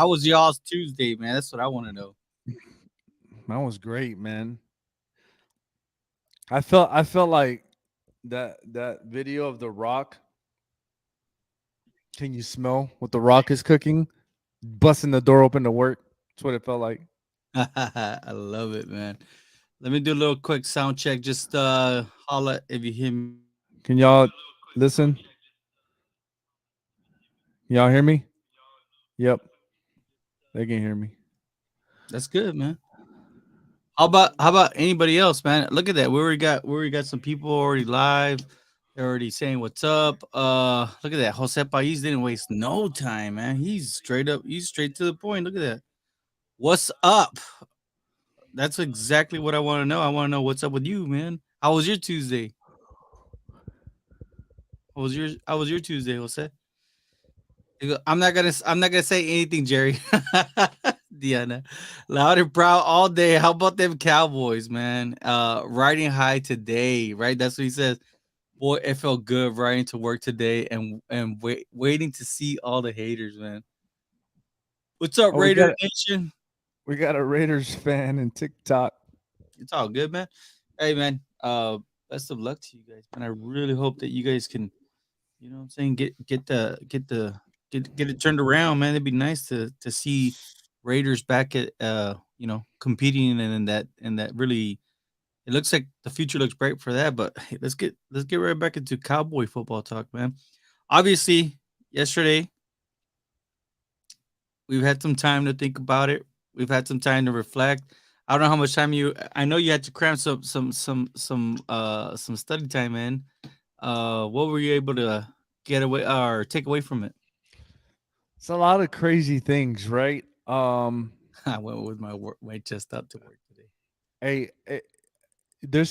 How was y'all's Tuesday, man? That's what I want to know. That was great, man. I felt like that video of the Rock. Can you smell what the Rock is cooking? Busting the door open to work. That's what it felt like. I love it, man. Let me do a little quick sound check. Just holla if you hear me. Can y'all listen? Y'all hear me? Yep, they can hear me. That's good, man. How about anybody else, man? Look at that. We already got some people already live. They're already saying what's up. Look at that. Jose Pais didn't waste no time, man. He's straight up, he's straight to the point. Look at that. What's up? That's exactly what I want to know. I want to know what's up with you, man. How was your Tuesday? How was your Tuesday, Jose? I'm not gonna say anything, Jerry. Diana. Loud and proud all day. How about them Cowboys, man? Riding high today, right? That's what he says. Boy, it felt good riding to work today and waiting to see all the haters, man. What's up, Oh, we Raider got Nation? we got a Raiders fan in TikTok. It's all good, man. Hey, man. Best of luck to you guys, man. I really hope that you guys can, you know what I'm saying, get it turned around, man. It'd be nice to see Raiders back at competing and in that really it looks like the future looks bright for that, but hey, let's get right back into cowboy football talk, man. Obviously, yesterday we've had some time to think about it. We've had some time to reflect. I don't know how much time I know you had to cram some study time in. What were you able to get away or take away from it? It's a lot of crazy things, right? I went with my chest out to work today. Hey, there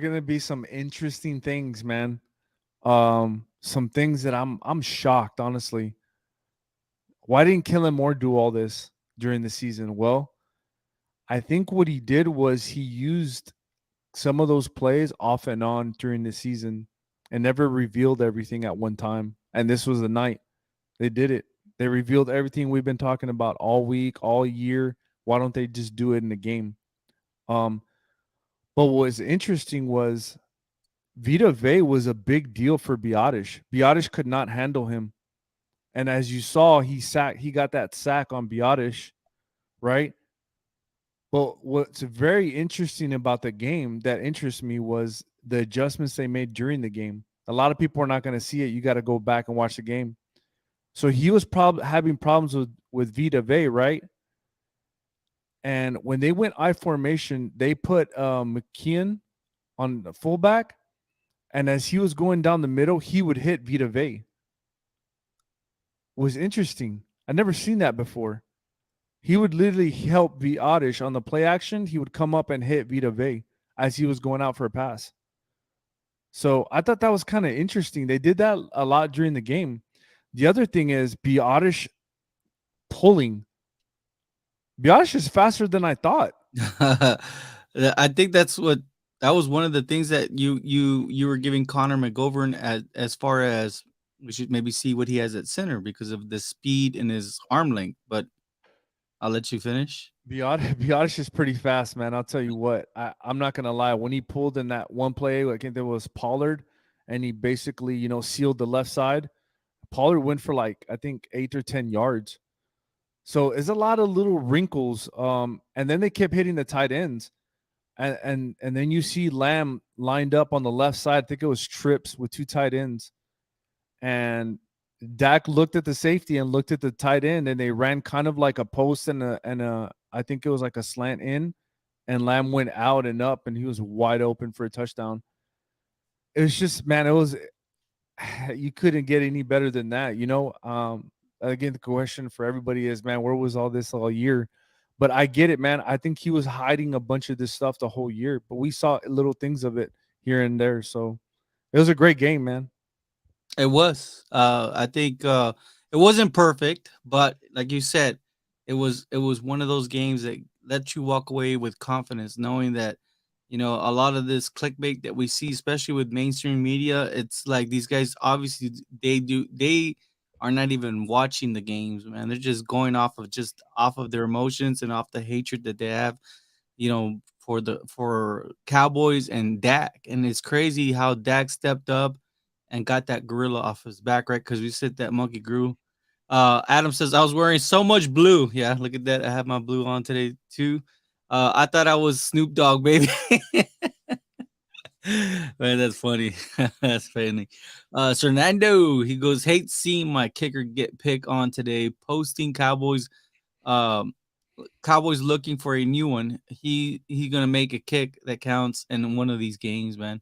gonna be some interesting things, man. Some things that I'm shocked, honestly. Why didn't Kellen Moore do all this during the season? Well, I think what he did was he used some of those plays off and on during the season and never revealed everything at one time. And this was the night they did it. They revealed everything we've been talking about all week, all year. Why don't they just do it in the game? Um, but what was interesting was Vita Vey was a big deal for Biotish. Biotish could not handle him. And as you saw, he got that sack on Biotish, right? But what's very interesting about the game that interests me was the adjustments they made during the game. A lot of people are not going to see it. You got to go back and watch the game. So he was having problems with Vita Vey, right? And when they went I formation, they put McKeon on the fullback, and as he was going down the middle, he would hit Vita Vey. It was interesting. I never seen that before. He would literally help Viotish on the play action. He would come up and hit Vita Vey as he was going out for a pass. So I thought that was kind of interesting. They did that a lot during the game. The other thing is Biotish pulling. Biotish is faster than I thought. I think that was one of the things that you were giving Connor McGovern as far as we should maybe see what he has at center because of the speed and his arm length. But I'll let you finish. Biotish is pretty fast, man. I'll tell you what. I'm not gonna lie. When he pulled in that one play, I think there was Pollard, and he basically, sealed the left side. Pollard went for like I think 8 or 10 yards. So it's a lot of little wrinkles. And then they kept hitting the tight ends, and then you see Lamb lined up on the left side. I think it was trips with two tight ends, and Dak looked at the safety and looked at the tight end, and they ran kind of like a post and a I think it was like a slant in, and Lamb went out and up, and he was wide open for a touchdown. It was just, man, it was you couldn't get any better than that. Again, the question for everybody is, man, where was all this all year? But I get it, man. I think he was hiding a bunch of this stuff the whole year, but we saw little things of it here and there. So it was a great game, man. It was. I think it wasn't perfect, but like you said, it was one of those games that let you walk away with confidence, knowing that a lot of this clickbait that we see, especially with mainstream media, it's like these guys obviously they are not even watching the games, man. They're just going off of their emotions and off the hatred that they have, for Cowboys and Dak. And it's crazy how Dak stepped up and got that gorilla off his back, right? Because we said that monkey grew. Adam says I was wearing so much blue. Yeah, look at that. I have my blue on today too. I thought I was Snoop Dogg, baby. Man, that's funny. That's funny. Fernando, he goes, hate seeing my kicker get picked on today. Posting um, Cowboys looking for a new one. He gonna make a kick that counts in one of these games, man.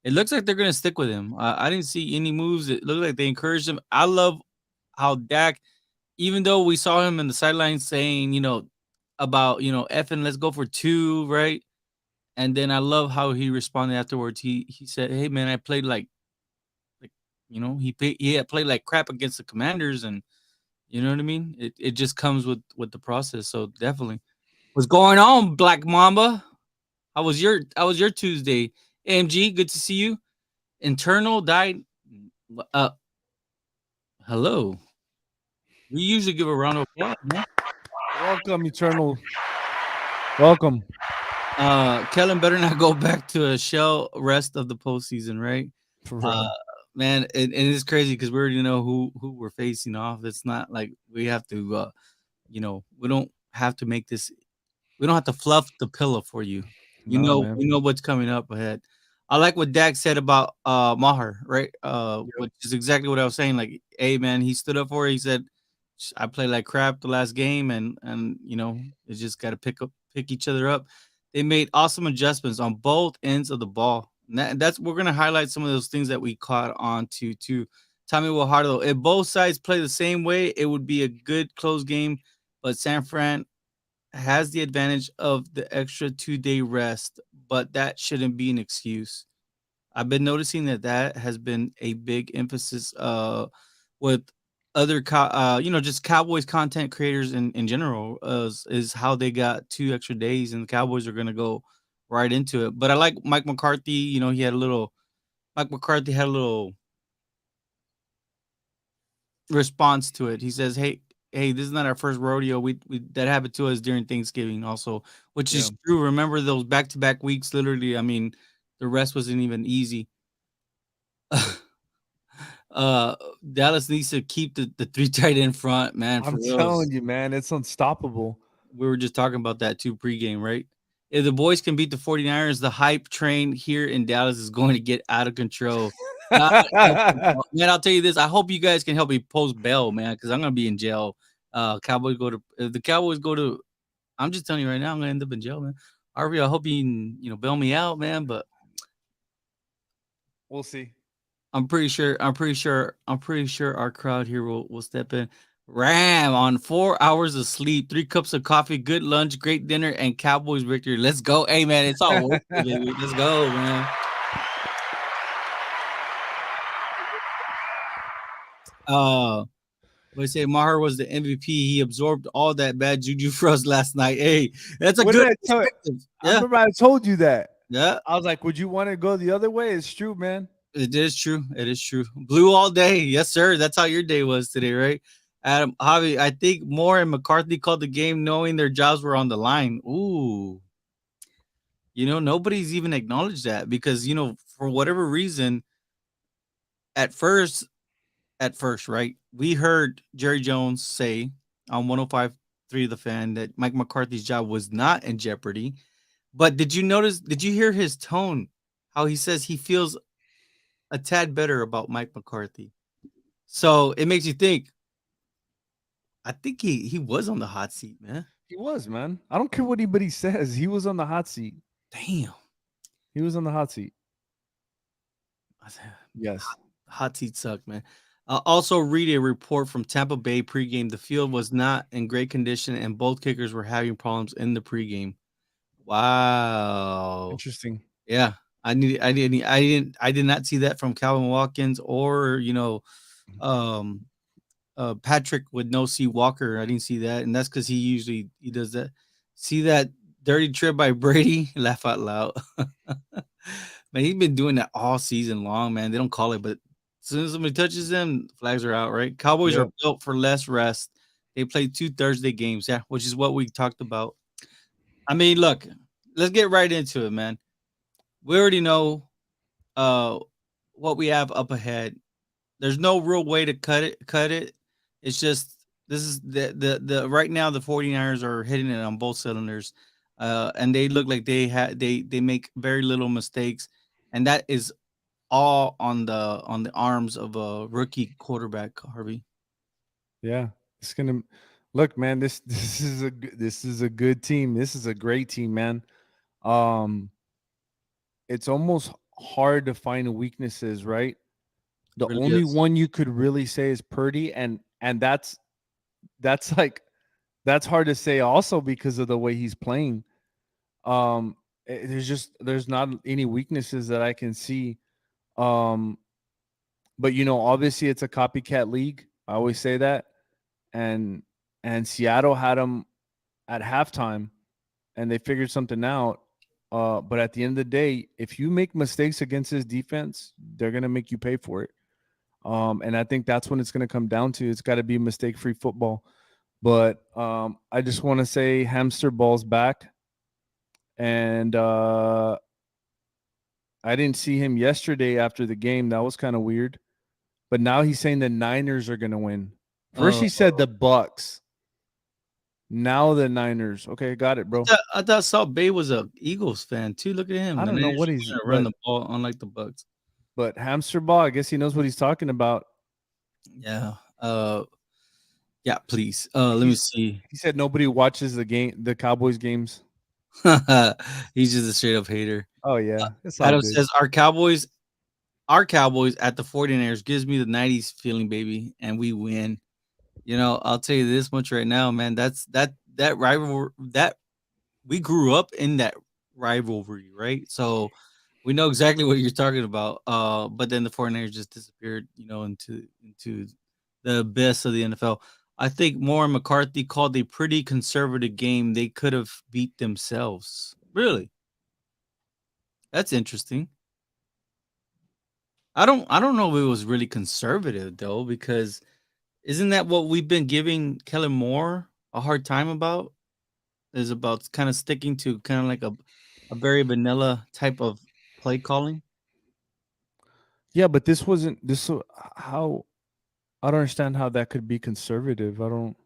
It looks like they're gonna stick with him. I didn't see any moves. It looked like they encouraged him. I love how Dak, even though we saw him in the sidelines saying, about effing, let's go for two, right? And then I love how he responded afterwards. He said, "Hey man, I played like he had played like crap against the Commanders, and you know what I mean. It just comes with the process. So definitely, what's going on, Black Mamba? How was your Tuesday? AMG, good to see you. Internal died. Uh, hello. We usually give a round of applause, man. Welcome, Eternal. Welcome. Kellen better not go back to a shell rest of the postseason, right? For Uh, real. man, and it's crazy because we already know who we're facing off. It's not like we have to, we don't have to make this. We don't have to fluff the pillow for you. Nah, man. We know what's coming up ahead. I like what Dak said about Maher, right? Yep. Which is exactly what I was saying. Like, hey man, he stood up for it. He said, I played like crap the last game, and they just got to pick each other up. They made awesome adjustments on both ends of the ball. And that's we're gonna highlight some of those things that we caught on to too. Tommy Wahardo, if both sides play the same way, it would be a good close game. But San Fran has the advantage of the extra 2-day rest, but that shouldn't be an excuse. I've been noticing that has been a big emphasis with just Cowboys content creators in general, is how they got 2 extra days and the Cowboys are going to go right into it. But I like Mike McCarthy. Mike McCarthy had a little response to it. He says, "Hey, this is not our first rodeo. We that happened to us during Thanksgiving also, which Yeah. is true. Remember those back-to-back weeks? Literally, I mean, the rest wasn't even easy. uh, Dallas needs to keep the three tight end front, man. For I'm reals. telling you, man, it's unstoppable. We were just talking about that too pregame, right? If the boys can beat the 49ers, the hype train here in Dallas is going to get out of control. God help them all. Man, I'll tell you this. I hope you guys can help me post bail, man, because I'm gonna be in jail. Cowboys go to if the Cowboys go to. I'm just telling you right now, I'm gonna end up in jail, man. Harvey, I hope you can, bail me out, man. But We'll see. I'm pretty sure our crowd here will step in. Ram on 4 hours of sleep, 3 cups of coffee, good lunch, great dinner, and Cowboys victory. Let's go. Hey man, it's all worth it, baby. Let's go, man. Uh we say Maher was the MVP. He absorbed all that bad juju for us last night. Hey, that's a What good did I tell you? perspective. I Yeah, remember I told you that. yeah. I was like, would you want to go the other way? It's true, man. It is true. It is true. Blue all day. Yes, sir. That's how your day was today, right? Adam, Javi, I think Moore and McCarthy called the game knowing their jobs were on the line. Ooh. Nobody's even acknowledged that because, for whatever reason, at first, right, we heard Jerry Jones say on 105.3 The Fan that Mike McCarthy's job was not in jeopardy. But did you hear his tone? How he says he feels a tad better about Mike McCarthy. So it makes you think. I think he was on the hot seat, man. He was, man. I don't care what anybody says. He was on the hot seat. Damn. He was on the hot seat. Hot, Yes. hot seat sucked, man. Also, read a report from Tampa Bay pregame. The field was not in great condition, and both kickers were having problems in the pregame. Wow. Interesting. Yeah, I did not see that from Calvin Watkins or um, Patrick with no C Walker. I didn't see that, and that's because he does that. See that dirty trip by Brady? Laugh out loud. Man, he's been doing that all season long, man. They don't call it, but soon as somebody touches them, flags are out, right? Cowboys are Yep. built for less rest. They play 2 Thursday games, yeah, which is what we talked about. I mean, look, let's get right into it, man. We already know uh what we have up ahead. There's no real way to cut it. It's just this is the right now the 49ers are hitting it on both cylinders. And they look like they make very little mistakes, and that is all on the arms of a rookie quarterback, Harvey. Yeah. It's gonna look, man. This is a good team. This is a great team, man. Um, it's almost hard to find weaknesses, right? It The really only is. one you could really say is Purdy, and that's like that's hard to say also because of the way he's playing. There's not any weaknesses that I can see. Um, but obviously it's a copycat league. I always say that, and Seattle had them at halftime, and they figured something out. But at the end of the day, if you make mistakes against this defense, they're gonna make you pay for it. And I think that's when it's gonna come down to. It's got to be mistake-free football. But I just want to say hamster ball's back, and I didn't see him yesterday after the game. That was kind of weird. But now he's saying the Niners are going to win. First Uh, he said the Bucks. Now the Niners. Okay, got it, bro. I thought Salt Bay was a Eagles fan too. Look at him. I The don't know Niners what are he's gonna run but the ball unlike the Bucks. but hamster ball, I guess he knows what he's talking about. Yeah. Yeah, please. Let me He's see. he said nobody watches the Cowboys games. He's just a straight up hater. Oh yeah, it's all Adam good. says our Cowboys at the 49ers gives me the 90s feeling, baby, and we win. I'll tell you this much right now, man. That rival that we grew up in that rivalry, right? So we know exactly what you're talking about. But then the 49ers just disappeared, into the abyss of the NFL. I think Moore and McCarthy called a pretty conservative game. They could have beat themselves. Really? That's interesting. I don't know if it was really conservative though, because isn't that what we've been giving Kellen Moore a hard time about? Is about kind of sticking to kind of like a very vanilla type of play calling. Yeah, but this wasn't this so how I don't understand how that could be conservative. I don't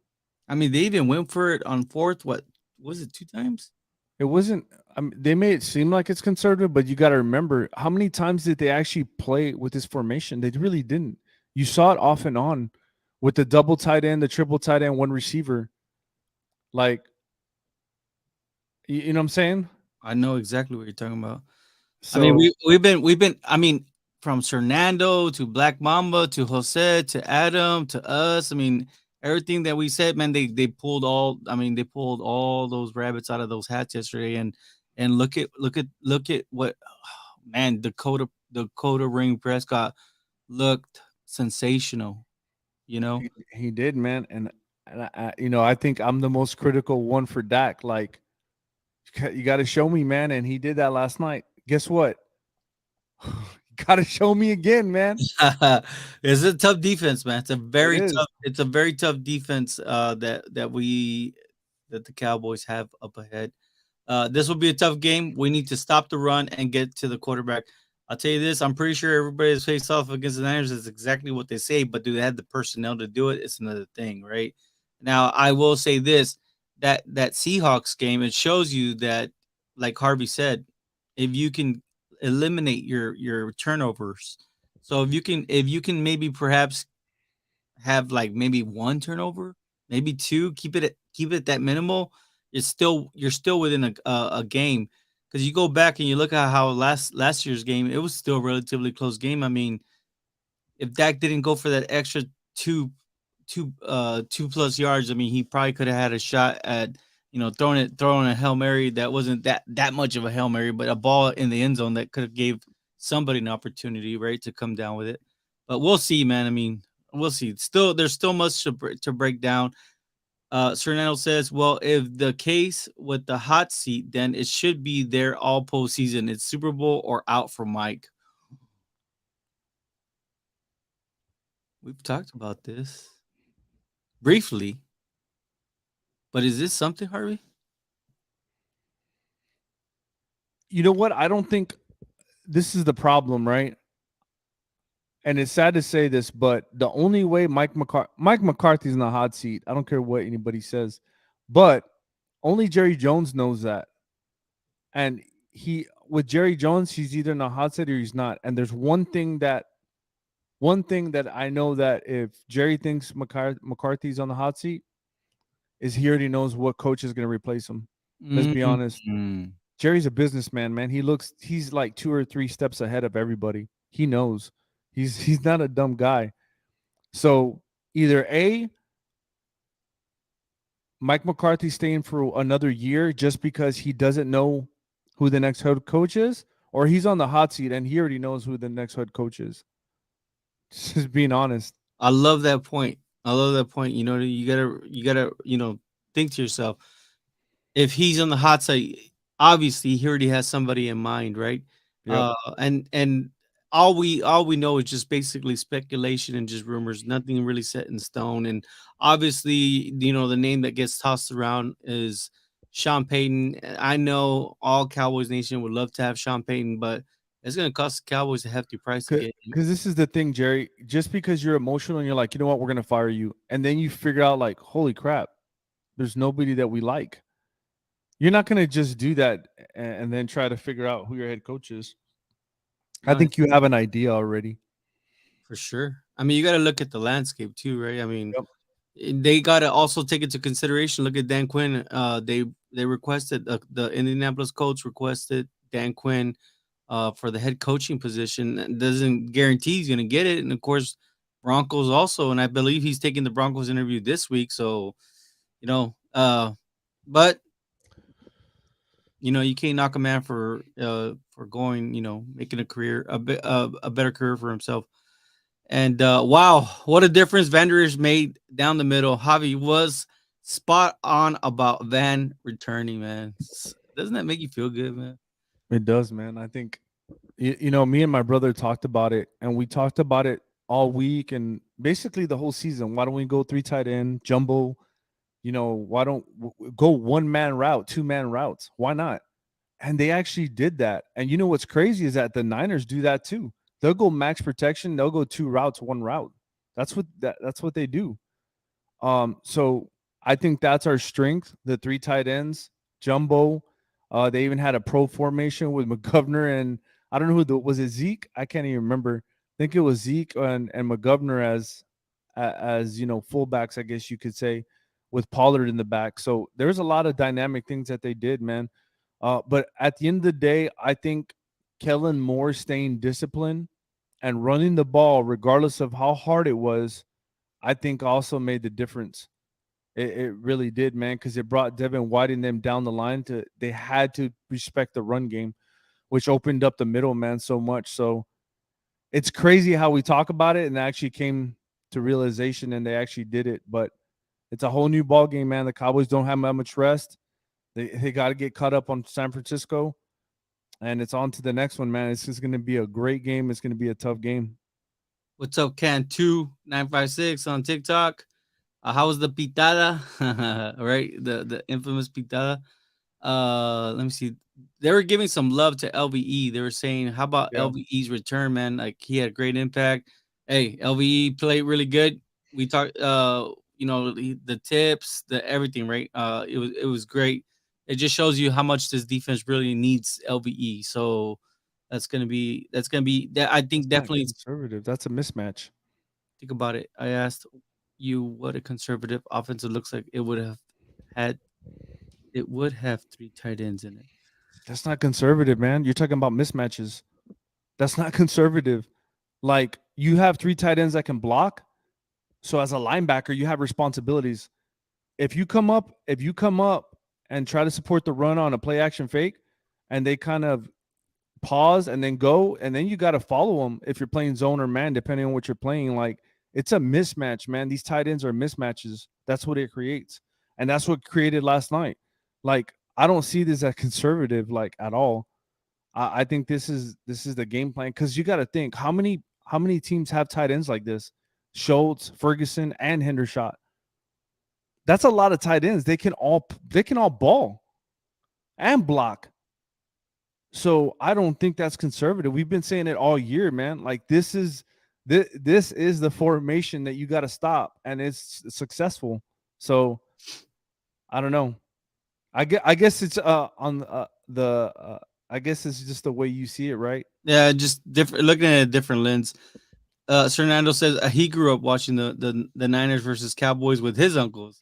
I mean, they even went for it on fourth. What was it? 2 times? It wasn't. I mean, they made it seem like it's conservative, but you got to remember how many times did they actually play with this formation? They really didn't. You saw it off and on with the double tight end, the triple tight end, one receiver. Like, you know what I'm saying? I know exactly what you're talking about. I mean, So we've been. I mean, from Fernando to Black Mamba to Jose to Adam to us. I mean, everything that we said, man. They pulled all. I mean, they pulled all those rabbits out of those hats yesterday, and look at what, man. Dakota Ring Prescott looked sensational. You know, he did, man. I think I'm the most critical one for Dak. Like, you got to show me, man. And he did that last night. Guess what? Got to show me again, man. it's a tough defense, man. It's a It very is. tough. It's a very tough defense. That the Cowboys have up ahead. This will be a tough game. We need to stop the run and get to the quarterback. I'll tell you this: I'm pretty sure everybody's faced off against the Niners is exactly what they say, but do they have the personnel to do it? It's another thing, right? Now, I will say this: that Seahawks game, it shows you that, like Harvey said, if you can eliminate your turnovers, so if you can maybe perhaps have like maybe one turnover, maybe two, keep it that minimal. You're still within a game, because you go back and you look at how last year's game, it was still a relatively close game. I mean, if Dak didn't go for that extra two plus yards, I mean, he probably could have had a shot at throwing a Hail Mary that wasn't that much of a Hail Mary, but a ball in the end zone that could have gave somebody an opportunity, right, to come down with it. But we'll see, man. I mean, we'll see. There's still much to break down. Fernando says, well, if the case with the hot seat, then it should be there all postseason. It's Super Bowl or out for Mike. We've talked about this briefly, but is this something, Harvey? You know what? I don't think this is the problem, right? And it's sad to say this, but the only way Mike McCarthy's in the hot seat, I don't care what anybody says, but only Jerry Jones knows that. And he with Jerry Jones, he's either in the hot seat or he's not. And there's one thing that I know that if Jerry thinks McCarthy's on the hot seat, is he already knows what coach is going to replace him. Let's be honest. Mm. Jerry's a businessman, man. He's like 2 or 3 steps ahead of everybody. He knows. He's not a dumb guy. So either A, Mike McCarthy staying for another year just because he doesn't know who the next head coach is, or he's on the hot seat and he already knows who the next head coach is. Just being honest. I love that point. I love that point. You gotta, think to yourself, if he's on the hot seat, obviously he already has somebody in mind, right? Yep. And all we know is just basically speculation and just rumors, nothing really set in stone. And obviously, the name that gets tossed around is Sean Payton. I know all Cowboys Nation would love to have Sean Payton, but it's gonna cost the Cowboys a hefty price to get him. Because this is the thing, Jerry. Just because you're emotional and you're like, you know what, we're gonna fire you, and then you figure out like, holy crap, there's nobody that we like. You're not gonna just do that and then try to figure out who your head coach is. I No, think you have an idea already. for sure. I mean, you got to look at the landscape too, right? I mean, Yep. they got to also take into consideration. Look at Dan Quinn. They requested the Indianapolis coach requested Dan Quinn for the head coaching position. That doesn't guarantee he's going to get it, and of course, Broncos also. And I believe he's taking the Broncos interview this week. So you know, but you can't knock a man for going, making a career a better career for himself. And wow, what a difference Van Der Esch made down the middle. Javi was spot on about Van returning, man. Doesn't that make you feel good, man? It does, man. I think me and my brother talked about it, and we talked about it all week and basically the whole season. Why don't we go three tight end jumbo? Why don't go 1 man route, 2 man routes? Why not? And they actually did that. And you know what's crazy is that the Niners do that too. They'll go max protection. They'll go 2 routes, 1 route. That's what they do. So I think that's our strength. The 3 tight ends, jumbo. They even had a pro formation with McGovern and I don't know was it Zeke? I can't even remember. I think it was Zeke and McGovern as fullbacks, I guess you could say, with Pollard in the back. So there's a lot of dynamic things that they did, man. But at the end of the day, I think Kellen Moore staying disciplined and running the ball, regardless of how hard it was, I think also made the difference. It really did, man, because it brought Devin White and them down the line. They had to respect the run game, which opened up the middle, man, so much. So it's crazy how we talk about it and actually came to realization and they actually did it. But it's a whole new ball game, man. The Cowboys don't have that much rest. They got to get caught up on San Francisco, and it's on to the next one, man. It's just going to be a great game. It's going to be a tough game. What's up, Can2956 on TikTok? How was the pitada? Right, the infamous pitada. Let me see. They were giving some love to LVE. They were saying, "How about Yeah. LVE's return, man? Like he had great impact. Hey, LVE played really good. We talked, the tips, the everything, right? It was great. It just shows you how much this defense really needs LVE. So that's gonna be that. I think That's not definitely conservative. That's a mismatch. think about it. I asked you what a conservative offensive looks like. Had it would have three tight ends in it. That's not conservative, man. You're talking about mismatches. That's not conservative. Like you have 3 tight ends that can block. So as a linebacker, you have responsibilities. If you come up and try to support the run on a play action fake, and they kind of pause and then go, and then you got to follow them if you're playing zone or man, depending on what you're playing. Like it's a mismatch, man. These tight ends are mismatches. That's what it creates, and that's what created last night. Like I don't see this as conservative, like at all. I think this is the game plan because you got to think how many teams have tight ends like this. Schultz, Ferguson, and Hendershot. That's a lot of tight ends. They can all ball and block. So I don't think that's conservative. We've been saying it all year, man. Like this is the formation that you got to stop, and it's successful. So I don't know. I guess it's on the I guess it's just the way you see it, right? Yeah, just different, looking at a different lens. Fernando says he grew up watching the Niners versus Cowboys with his uncles.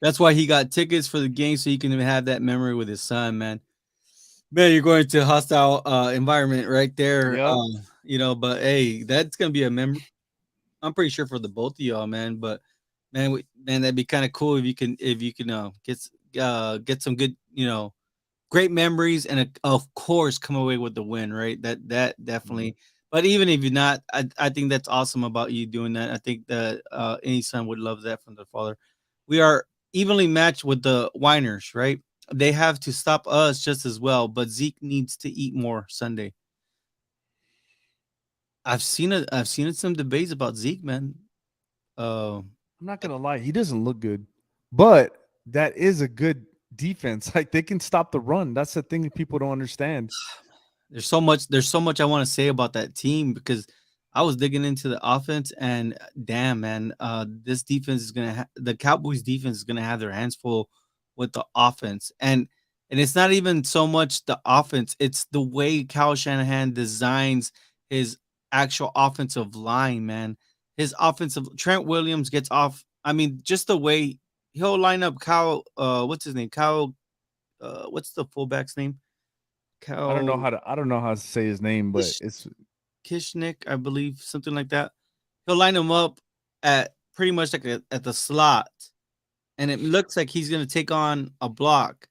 That's why he got tickets for the game so he can have that memory with his son, man. Man, you're going to a hostile environment right there. Yep. But hey, that's gonna be a memory. I'm pretty sure for the both of y'all, man. But man, that'd be kind of cool if you can get some good, great memories, and of course come away with the win, right? That Mhm. definitely. But even if you're not, I think that's awesome about you doing that. I think that any son would love that from their father. We are evenly matched with the whiners, right? They have to stop us just as well, but Zeke needs to eat more Sunday. I've seen some debates about Zeke, man. Uh, I'm not gonna lie, he doesn't look good, but that is a good defense. Like they can stop the run. That's the thing that people don't understand. there's so much I want to say about that team because I was digging into the offense, and damn, man, this defense is the Cowboys defense is gonna have their hands full with the offense. And it's not even so much the offense, it's the way Kyle Shanahan designs his actual offensive line, man. His offensive Trent Williams gets off. I mean, just the way he'll line up Kyle, what's his name? Kyle, what's the fullback's name? Kyle I don't know how to say his name, but it's Kishnick, I believe, something like that. He'll line him up at pretty much like at the slot, and it looks like he's gonna take on a block.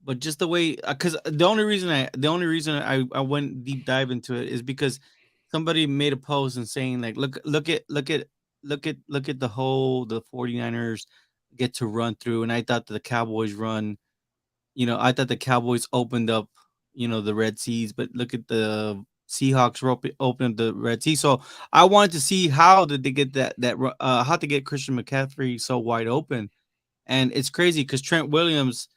But just the way, because the only reason I went deep dive into it is because somebody made a post and saying like, look at the whole the 49ers get to run through, and I thought the Cowboys run. I thought the Cowboys opened up, the Red Seas, but look at the Seahawks open up the Red Sea. So I wanted to see how did they get how to get Christian McCaffrey so wide open, and it's crazy because Trent Williams.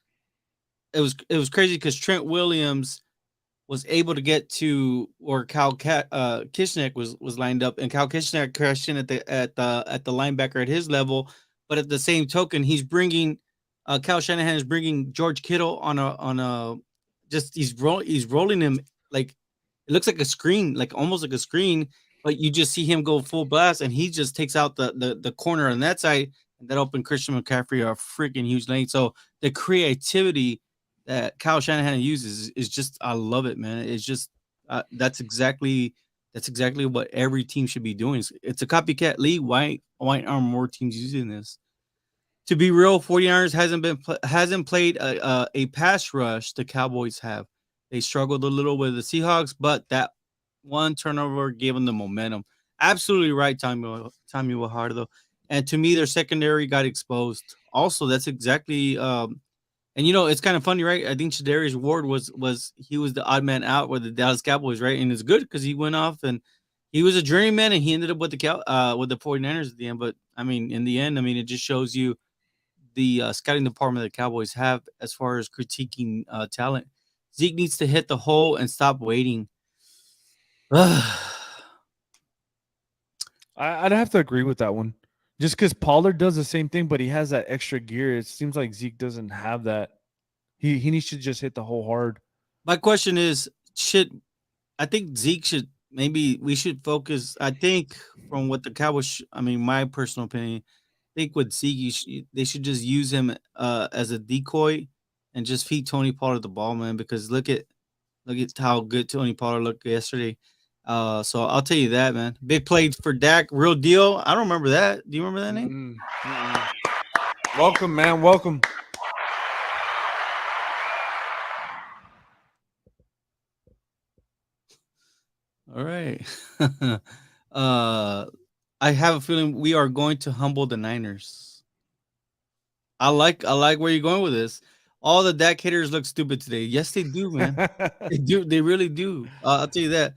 It was crazy because Trent Williams was able to get to where Kishnick was lined up, and Cal Kishnick crashed in at the linebacker at his level. But at the same token, Cal Shanahan is bringing George Kittle on a just he's rolling him like it looks like a screen, like almost like a screen, but you just see him go full blast, and he just takes out the corner on that side, and that opened Christian McCaffrey a freaking huge lane. So the creativity that Kyle Shanahan uses is just I love it, man. It's just that's exactly what every team should be doing. It's a copycat league. Why aren't more teams using this? To be real, 49ers hasn't played a pass rush the Cowboys have. They struggled a little with the Seahawks, but that one turnover gave them the momentum. Absolutely right, Tommy Wahardo. And to me, their secondary got exposed. Also, that's exactly and it's kind of funny, right? I think Shadarius Ward was he was the odd man out with the Dallas Cowboys, right? And it's good because he went off and he was a journeyman, and he ended up with the 49ers at the end. But I mean, in the end, I mean, it just shows you the scouting department that the Cowboys have as far as critiquing talent. Zeke needs to hit the hole and stop waiting. I'd have to agree with that one. Just because Pollard does the same thing, but he has that extra gear. It seems like Zeke doesn't have that. He needs to just hit the hole hard. My question is, should I think Zeke should maybe we should focus? I think from what the Cowboys, I mean, my personal opinion, I think with Zeke, they should just use him as a decoy and just feed Tony Pollard the ball, man. Because look at how good Tony Pollard looked yesterday. So I'll tell you that, man. Big play for Dak, real deal. I don't remember that. Do you remember that name? Mm-mm, mm-mm. Welcome, man. Welcome. All right. uh, I have a feeling we are going to humble the Niners. I like where you're going with this. All the Dak haters look stupid today. Yes, they do, man. They do. They really do. I'll tell you that.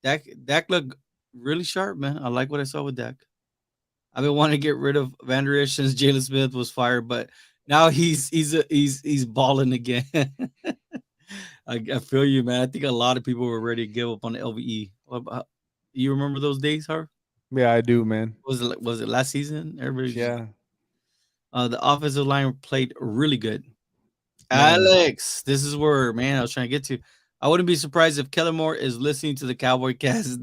Dak looked really sharp, man. I like what I saw with Dak. I've been wanting to get rid of Van Der Esch since Jalen Smith was fired, but now he's balling again. I feel you, man. I think a lot of people were ready to give up on the LVE. You remember those days, Harv? Yeah, I do, man. Was it last season? Everybody just Yeah, the offensive line played really good. man. Alex, this is where man I was trying to get to. I wouldn't be surprised if Kellen Moore is listening to the Cowboy Cast.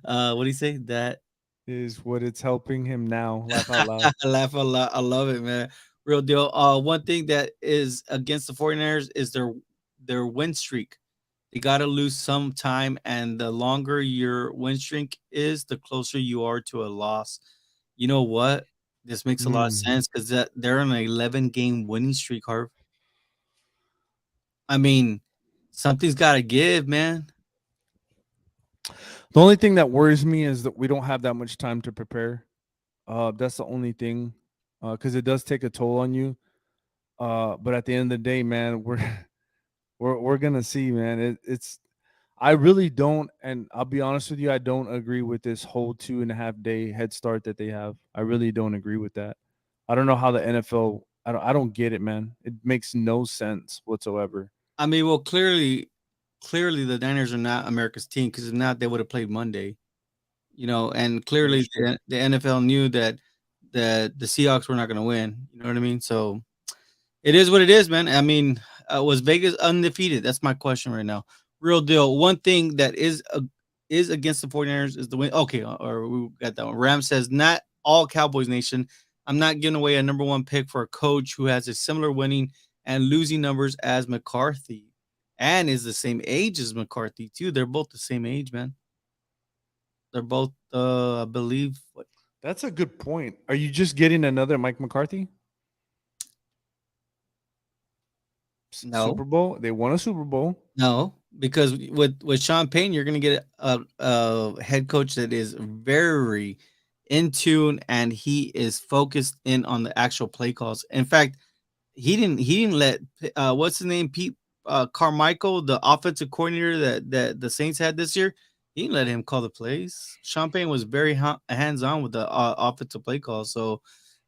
What do you say? That Is what it's helping him now. Laugh out loud. I laugh a lot. I love it, man. Real deal. One thing that is against the 49ers is their win streak. They gotta lose some time, and the longer your win streak is, the closer you are to a loss. You know what? This makes a lot of Mm. sense because that they're on an 11-game winning streak, Harv. I mean, something's gotta give, man. The only thing that worries me is that we don't have that much time to prepare. That's the only thing, because it does take a toll on you. But at the end of the day, man, we're we're gonna see, man. It's I really don't, and I'll be honest with you, I don't agree with this whole 2.5 day head start that they have. I really don't agree with that. I don't know how the NFL. I don't get it, man. It makes no sense whatsoever. I mean, well, clearly the Niners are not America's team because if not, they would have played Monday. You know, and That clearly is true. the NFL knew that the Seahawks were not going to win. You know what I mean? So it is what it is, man. I mean, was Vegas undefeated? That's my question right now. Real deal. One thing that is against the 49ers is the win. Okay, or we got that one. Ram says, not all Cowboys Nation. I'm not giving away a number one pick for a coach who has a similar winning and losing numbers as McCarthy and is the same age as McCarthy, too. They're both the same age, man. They're both, I believe, what, That's a good point. Are you just getting another Mike McCarthy no. Super Bowl? They won a Super Bowl. No, because with Sean Payne, you're gonna get a head coach that is very in tune and he is focused in on the actual play calls. In fact, he didn't let what's his name Pete Carmichael, the offensive coordinator that the Saints had this year. He didn't let him call the plays. Sean Payne was very hands on with the offensive play calls. So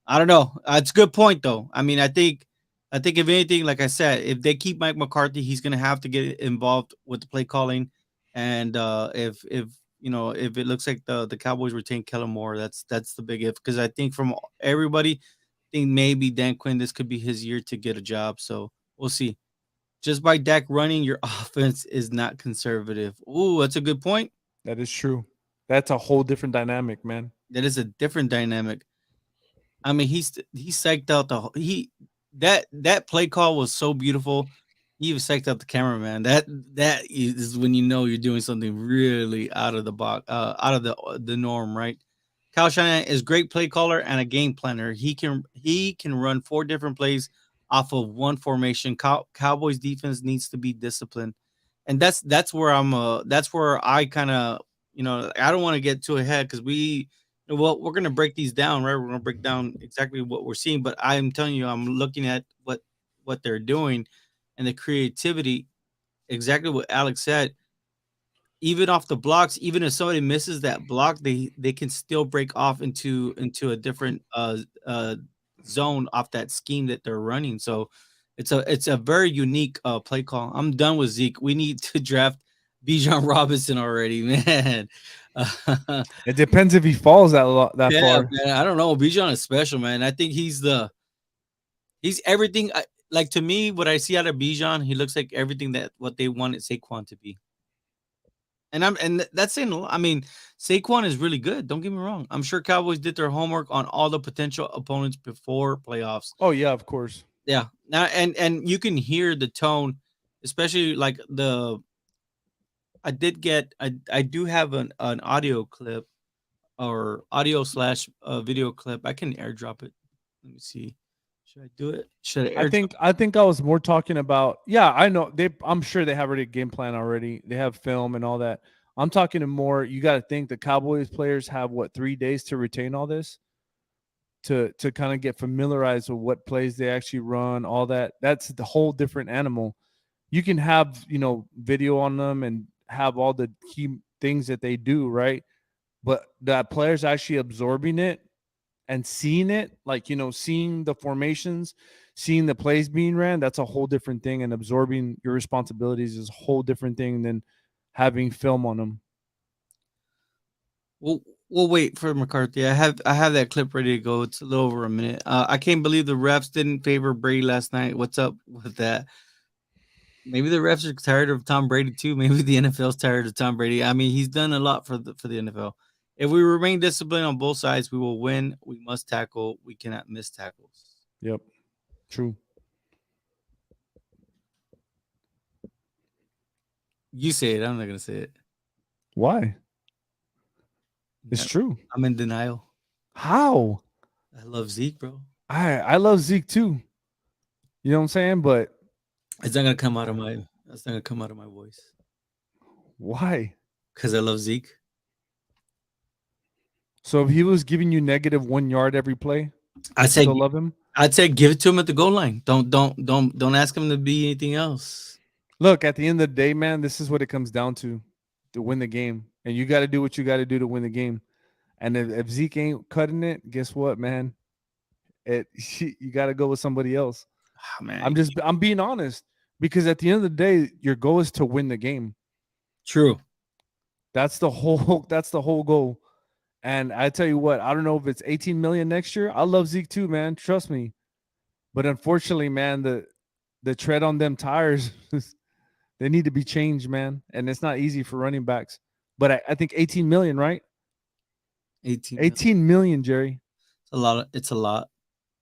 I don't know. It's a good point though. I mean, I think if anything, like I said, if they keep Mike McCarthy, he's gonna have to get involved with the play calling. And if you know if it looks like the Cowboys retain Kellen Moore, that's the big if because I think from everybody, I think maybe Dan Quinn this could be his year to get a job. So we'll see. Just by Dak running, your offense is not conservative. Ooh, that's a good point. That is true. That's a whole different dynamic, man. That is a different dynamic. I mean, he psyched out he that play call was so beautiful. He even psyched out the cameraman. That is when you know you're doing something really out of the box, out of the norm, right? Kyle Shanahan is great play caller and a game planner. He can run four different plays off of one formation. Cowboys defense needs to be disciplined, and that's where that's where I kind of I don't want to get too ahead because well, we're gonna break these down, right? We're gonna break down exactly what we're seeing, but I'm telling you, I'm looking at what they're doing and the creativity. Exactly what Alex said. Even off the blocks, even if somebody misses that block, they can still break off into a different zone off that scheme that they're running. So it's a very unique play call. I'm done with Zeke. We need to draft Bijan Robinson already, man. It depends if he falls that Yeah, far. man. I don't know. Bijan is special, man. I think he's everything. Like to me, what I see out of Bijan, he looks like everything that what they wanted Saquon to be. That's saying a lot. I mean, Saquon is really good. Don't get me wrong. I'm sure Cowboys did their homework on all the potential opponents before playoffs. Oh yeah, of course. Yeah. Now and you can hear the tone, especially like I do have an audio clip or audio slash video clip. I can airdrop it. Let me see. Should I do it? Should I airdrop? I think I was more talking about, yeah, I know I'm sure they have already a game plan already. They have film and all that. I'm talking to more, you got to think the Cowboys players have what, 3 days to retain all this, to kind of get familiarized with what plays they actually run, all that. That's the whole different animal. You can have, video on them and have all the key things that they do, right? but that players actually absorbing it and seeing it, like, seeing the formations, seeing the plays being ran, that's a whole different thing. And absorbing your responsibilities is a whole different thing than having film on them. We'll we'll wait for McCarthy. I have that clip ready to go. It's a little over a minute. I can't believe the refs didn't favor Brady last night. What's up with that? Maybe the refs are tired of Tom Brady too. Maybe the NFL's tired of Tom Brady. I mean, he's done a lot for the NFL. If we remain disciplined on both sides, we will win. We must tackle. We cannot miss tackles. Yep. True. You say it. I'm not gonna say it. Why? It's No, true. I'm in denial. How? I love Zeke, bro. I love Zeke too. You know what I'm saying? But It's not gonna come out of my. That's not gonna come out of my voice why? because I love Zeke. So if he was giving you -1 yard every play, I you'd said, still love him? I'd say give it to him at the goal line. Don't ask him to be anything else. Look, at the end of the day, man, this is what it comes down to win the game. And you got to do what you got to do to win the game. And if Zeke ain't cutting it, guess what, man? You got to go with somebody else. Oh, man, I'm being honest, because at the end of the day, your goal is to win the game. true. That's the whole goal. And I tell you what, I don't know if it's 18 million next year. I love Zeke too, man. Trust me. But unfortunately, man, the tread on them tires, they need to be changed, man. And it's not easy for running backs. But I think 18 million, right? 18 million. 18 million, Jerry. It's a lot. It's a lot.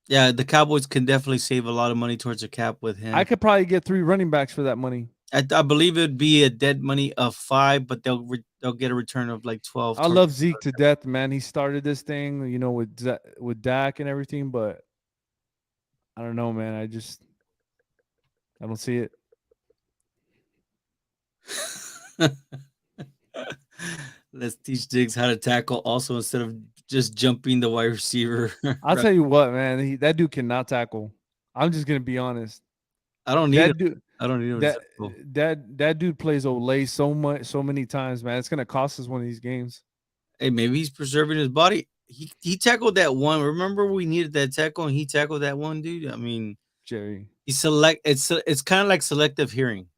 Yeah, the Cowboys can definitely save a lot of money towards the cap with I him. could probably get 3 running backs for that money. I believe it'd be a dead money of 5, but they'll get a return of like 12. I love Zeke to death, man. He started this thing, with Dak and everything, but I don't know, man. I don't see it. Let's teach Diggs how to tackle also instead of just jumping the wide receiver. I'll Right. tell you what, man. That dude cannot tackle. I'm just gonna be honest. I don't need him. That dude, I don't need him to that tackle. that dude plays Olay so many times, man. It's gonna cost us one of these games, Hey, maybe he's preserving his body. He tackled that one. Remember we needed that tackle and he tackled that one dude. I mean, Jerry. it's kind of like selective hearing.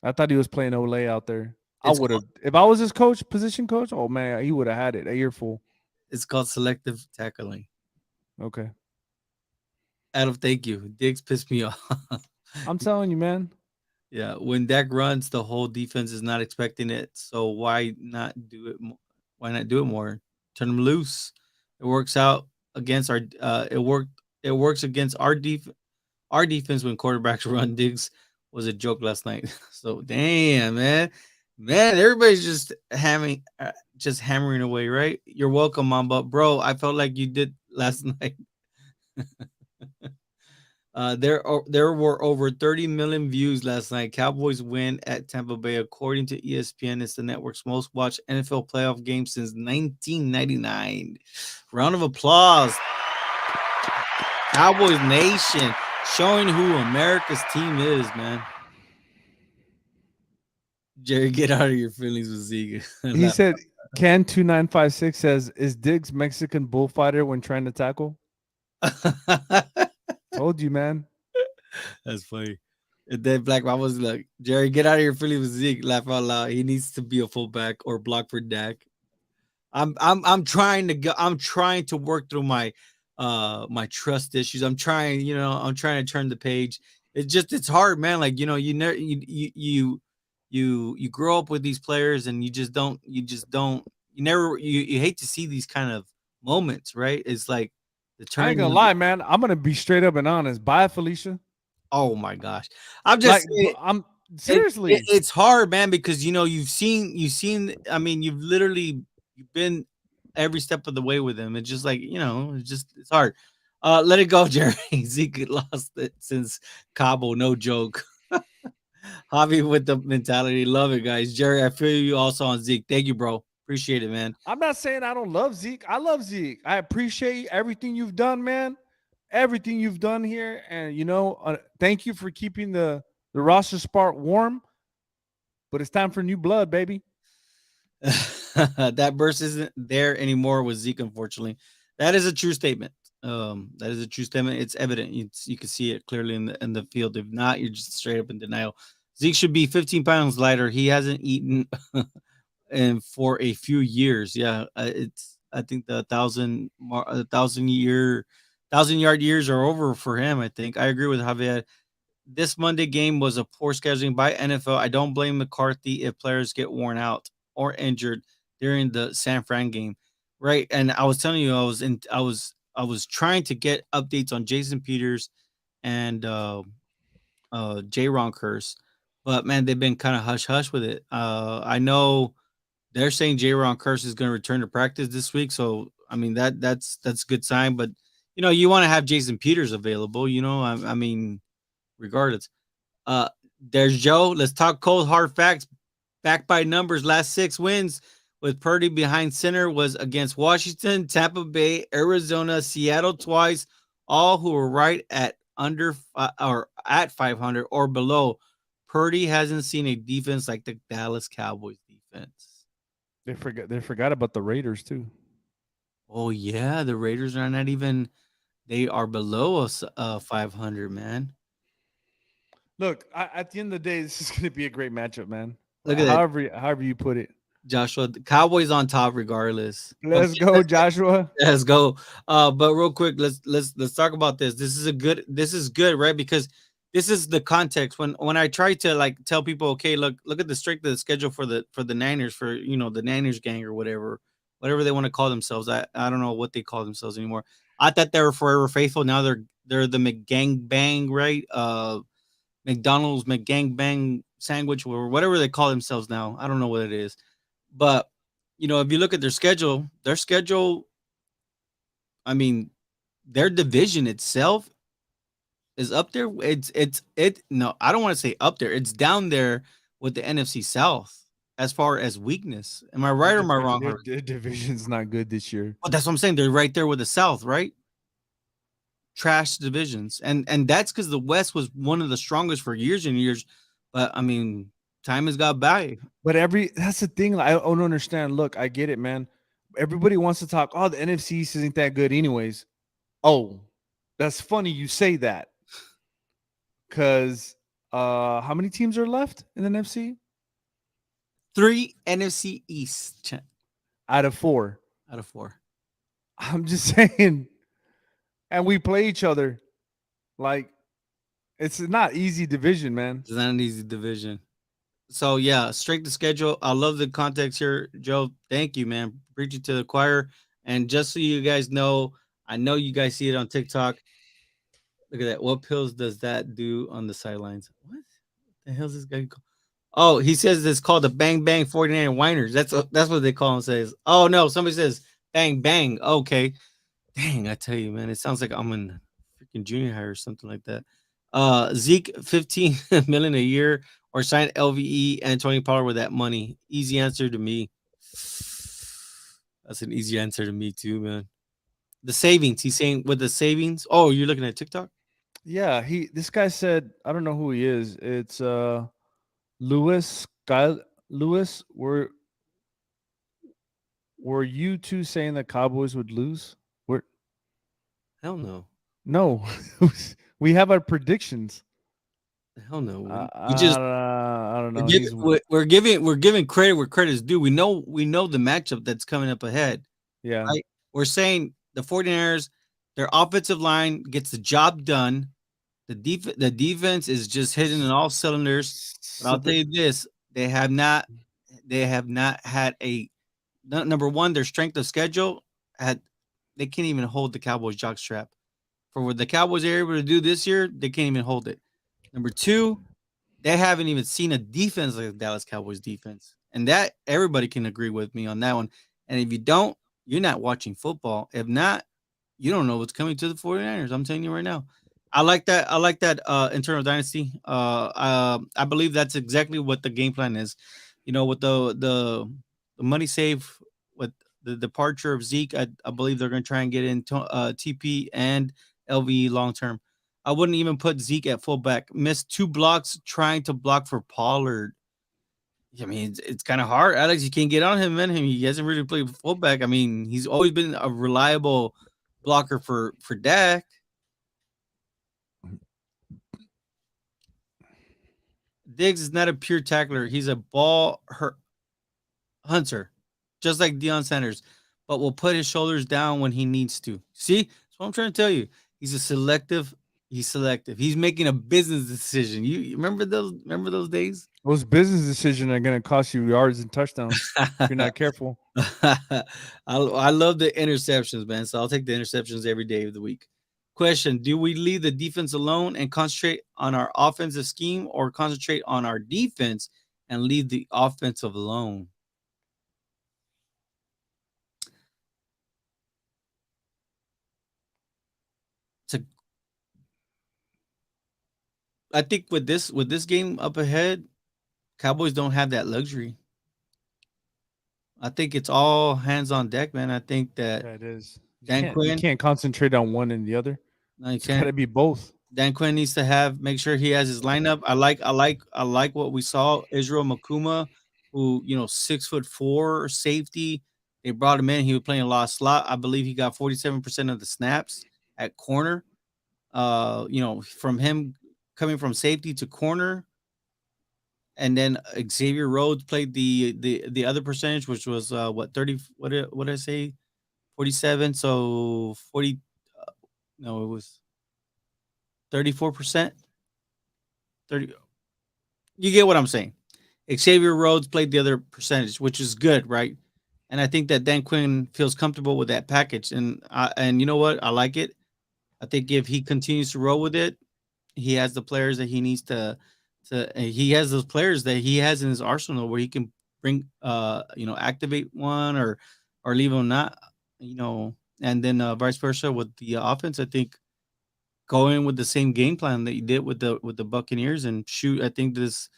I thought he was playing Olay out there. I It's would called, have, if I was his coach, position coach. Oh man, he would have had it a earful. it's called selective tackling. Okay, Adam, thank you. Diggs pissed me off. I'm telling you, man. Yeah, when Dak runs, the whole defense is not expecting it. So why not do it? Why not do it more? Turn them loose. It works out against our. It works against our defense when quarterbacks run. Diggs was a joke last night. So damn, man, everybody's just hammering away, right? You're welcome, mom. But bro, I felt like you did last night. There were over 30 million views last night. Cowboys win at Tampa Bay, according to ESPN. It's the network's most watched NFL playoff game since 1999. Round of applause, Cowboys Nation, showing who America's team is, man. Jerry, get out of your feelings with Zeke. He said, "Can 2956 says is Diggs Mexican bullfighter when trying to tackle?" Told you, man. That's funny. And then Black Mom was like, Jerry, get out of your feelings with Zeke. Laugh out loud. He needs to be a fullback or block for Dak. I'm trying to go. I'm trying to work through my trust issues. I'm trying to turn the page. It's hard, man. Like, you never you grow up with these players and you never you hate to see these kind of moments, right? It's like the I ain't turning gonna of the, lie, man. I'm gonna be straight up and honest. Bye, Felicia. oh my gosh. I'm just Like, saying I'm seriously. it's hard, man, because you've seen. I mean, you've been every step of the way with him. It's just like it's hard. Let it go, Jerry. Zeke lost it since Cabo, no joke. Javi with the mentality, love it, guys. Jerry, I feel you also on Zeke. Thank you, bro. Appreciate it, man. I'm not saying I don't love Zeke. I love Zeke. I appreciate everything you've done, man. Everything you've done here, and thank you for keeping the roster spot warm. But it's time for new blood, baby. That burst isn't there anymore with Zeke, unfortunately. That is a true statement. That is a true statement. It's evident. You can see it clearly in the field. If not, you're just straight up in denial. Zeke should be 15 pounds lighter. He hasn't eaten and for a few years. Yeah, it's I think the thousand yard years are over for him. I think I agree with Javier. This Monday game was a poor scheduling by NFL. I don't blame McCarthy if players get worn out or injured during the San Fran game, right? And I was telling you, I was trying to get updates on Jason Peters and J. Ron Curse, but man, they've been kind of hush hush with it. I know they're saying J. Ron Curse is going to return to practice this week, so I mean that's a good sign. But you know, you want to have Jason Peters available. You know, I mean, regardless. Uh, there's Joe. Let's talk cold hard facts. Backed by numbers, last 6 wins with Purdy behind center was against Washington, Tampa Bay, Arizona, Seattle twice, all who were right at or at 500 or below. Purdy hasn't seen a defense like the Dallas Cowboys defense. They forgot about the Raiders too. Oh yeah, the Raiders are not even. They are below us 500, man. Look, at the end of the day, this is going to be a great matchup, man. Look at that, However you put it. Joshua. The Cowboys on top regardless. Let's go, Joshua. Let's go. But real quick, let's talk about this. This is good, right? Because this is the context when I try to like tell people, okay, look at the strength of the schedule for the Niners, for the Niners gang or whatever they want to call themselves. I don't know what they call themselves anymore. I thought they were forever faithful. Now they're the McGang Bang, right? McDonald's McGang Bang sandwich or whatever they call themselves now. I don't know what it is. But if you look at their schedule, I mean, their division itself is up there. No, I don't want to say up there. It's down there with the NFC South as far as weakness. Am I right or am I wrong, Harvey? Their division's not good this year. Oh, that's what I'm saying. They're right there with the South, right? Trash divisions. And that's because the West was one of the strongest for years and years. But I mean, time has got by. But that's the thing. I don't understand. Look, I get it, man. Everybody wants to talk. Oh, the NFC East isn't that good, anyways. Oh, that's funny you say that. Because how many teams are left in the NFC? 3 NFC East Out of 4. out of 4. I'm just saying. And we play each other. Like, it's not easy division, man. It's not an easy division. So yeah, strength of schedule. I love the context here, Joe. Thank you, man. Preaching to the choir. And just so you guys know, I know you guys see it on TikTok. Look at that. What pills does that do on the sidelines? What the hell's this guy called? Oh, he says it's called the Bang Bang 49 Whiners. That's what they call him. Says, oh no, somebody says Bang Bang. Okay, dang, I tell you, man, it sounds like I'm in freaking junior high or something like that. Zeke 15 million a year or sign LVE and Tony Pollard with that money. Easy answer to me. That's an easy answer to me too, man. The savings. He's saying with the savings. Oh, you're looking at TikTok? Yeah, this guy said, I don't know who he is. It's Lewis. Lewis, were you two saying that Cowboys would lose? Hell no. No. We have our predictions. Hell no. We just I don't we're know. giving, we're giving credit where credit is due. We know the matchup that's coming up ahead. Yeah. Right? We're saying the 49ers, their offensive line gets the job done. The defense is just hitting on all cylinders. But I'll tell you this: they have not had number one. Their strength of schedule they can't even hold the Cowboys jockstrap. For what the Cowboys are able to do this year, they can't even hold it. Number two, they haven't even seen a defense like the Dallas Cowboys defense. And that everybody can agree with me on that one. And if you don't, you're not watching football. If not, you don't know what's coming to the 49ers. I'm telling you right now. I like that. I like that internal dynasty. I believe that's exactly what the game plan is. With the money save with the departure of Zeke, I believe they're going to try and get in TP and LVE long term. I wouldn't even put Zeke at fullback. Missed 2 blocks trying to block for Pollard. I mean, it's kind of hard, Alex. You can't get on him, man. He hasn't really played fullback. I mean, he's always been a reliable blocker for Dak. Diggs is not a pure tackler. He's a hunter, just like Deion Sanders, but will put his shoulders down when he needs to. See, that's what I'm trying to tell you. He's a selective. He's selective. He's making a business decision. You remember those? Remember those days? Those business decisions are going to cost you yards and touchdowns if you're not careful. I love the interceptions, man. So I'll take the interceptions every day of the week. Question: do we leave the defense alone and concentrate on our offensive scheme, or concentrate on our defense and leave the offensive alone? It's a I think with this game up ahead, Cowboys don't have that luxury. I think it's all hands on deck, man. I think that Yeah, it is. Dan You Quinn, can't concentrate on one and the other. no, you It's got to can't. be both. Dan Quinn needs to make sure he has his lineup. I like what we saw. Israel Makuma, who 6'4" safety. They brought him in. He was playing a lot of slot. I believe he got 47% of the snaps at corner. From him coming from safety to corner, and then Xavier Rhodes played the other percentage, which was what 30. What did I say? 47. So 40. No, it was 34%. 30. You get what I'm saying. Xavier Rhodes played the other percentage, which is good, right? And I think that Dan Quinn feels comfortable with that package, and you know what? I like it. I think if he continues to roll with it, he has the players that he needs he has those players that he has in his arsenal where he can bring activate one or leave him not, and then vice versa with the offense. I think go in with the same game plan that you did with the Buccaneers and shoot. I think this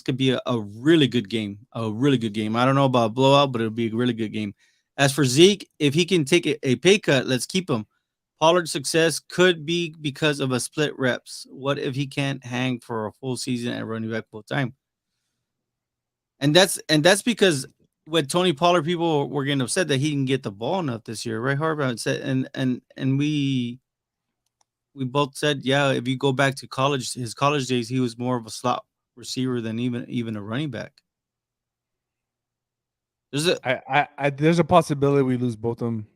could be a really good game. A really good game. I don't know about blowout, but it'll be a really good game. As for Zeke, if he can take a pay cut, let's keep him. Pollard's success could be because of a split reps. What if he can't hang for a full season and running back full time? And that's because with Tony Pollard, people were getting upset that he didn't get the ball enough this year, right? Harbaugh said, and we both said, yeah, if you go back to college, his college days, he was more of a slot receiver than even a running back. There's a There's a possibility we lose both of them.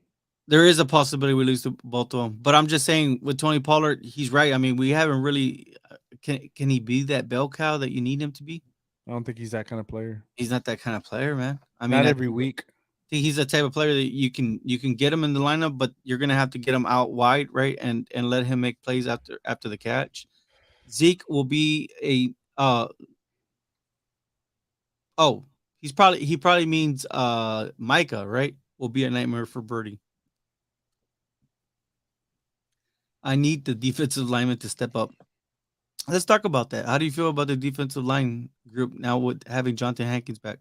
there is a possibility we lose to both of them, but I'm just saying with Tony Pollard, he's right. I mean, we haven't really. Can he be that bell cow that you need him to be? I don't think he's that kind of player. He's not that kind of player, man. I mean, Not I every week. think he's the type of player that you can get him in the lineup, but you're gonna have to get him out wide, right, and let him make plays after the catch. Zeke will be a oh, he probably means Micah, right? Will be a nightmare for Birdie. I need the defensive lineman to step up. Let's talk about that. How do you feel about the defensive line group now with having Jonathan Hankins back?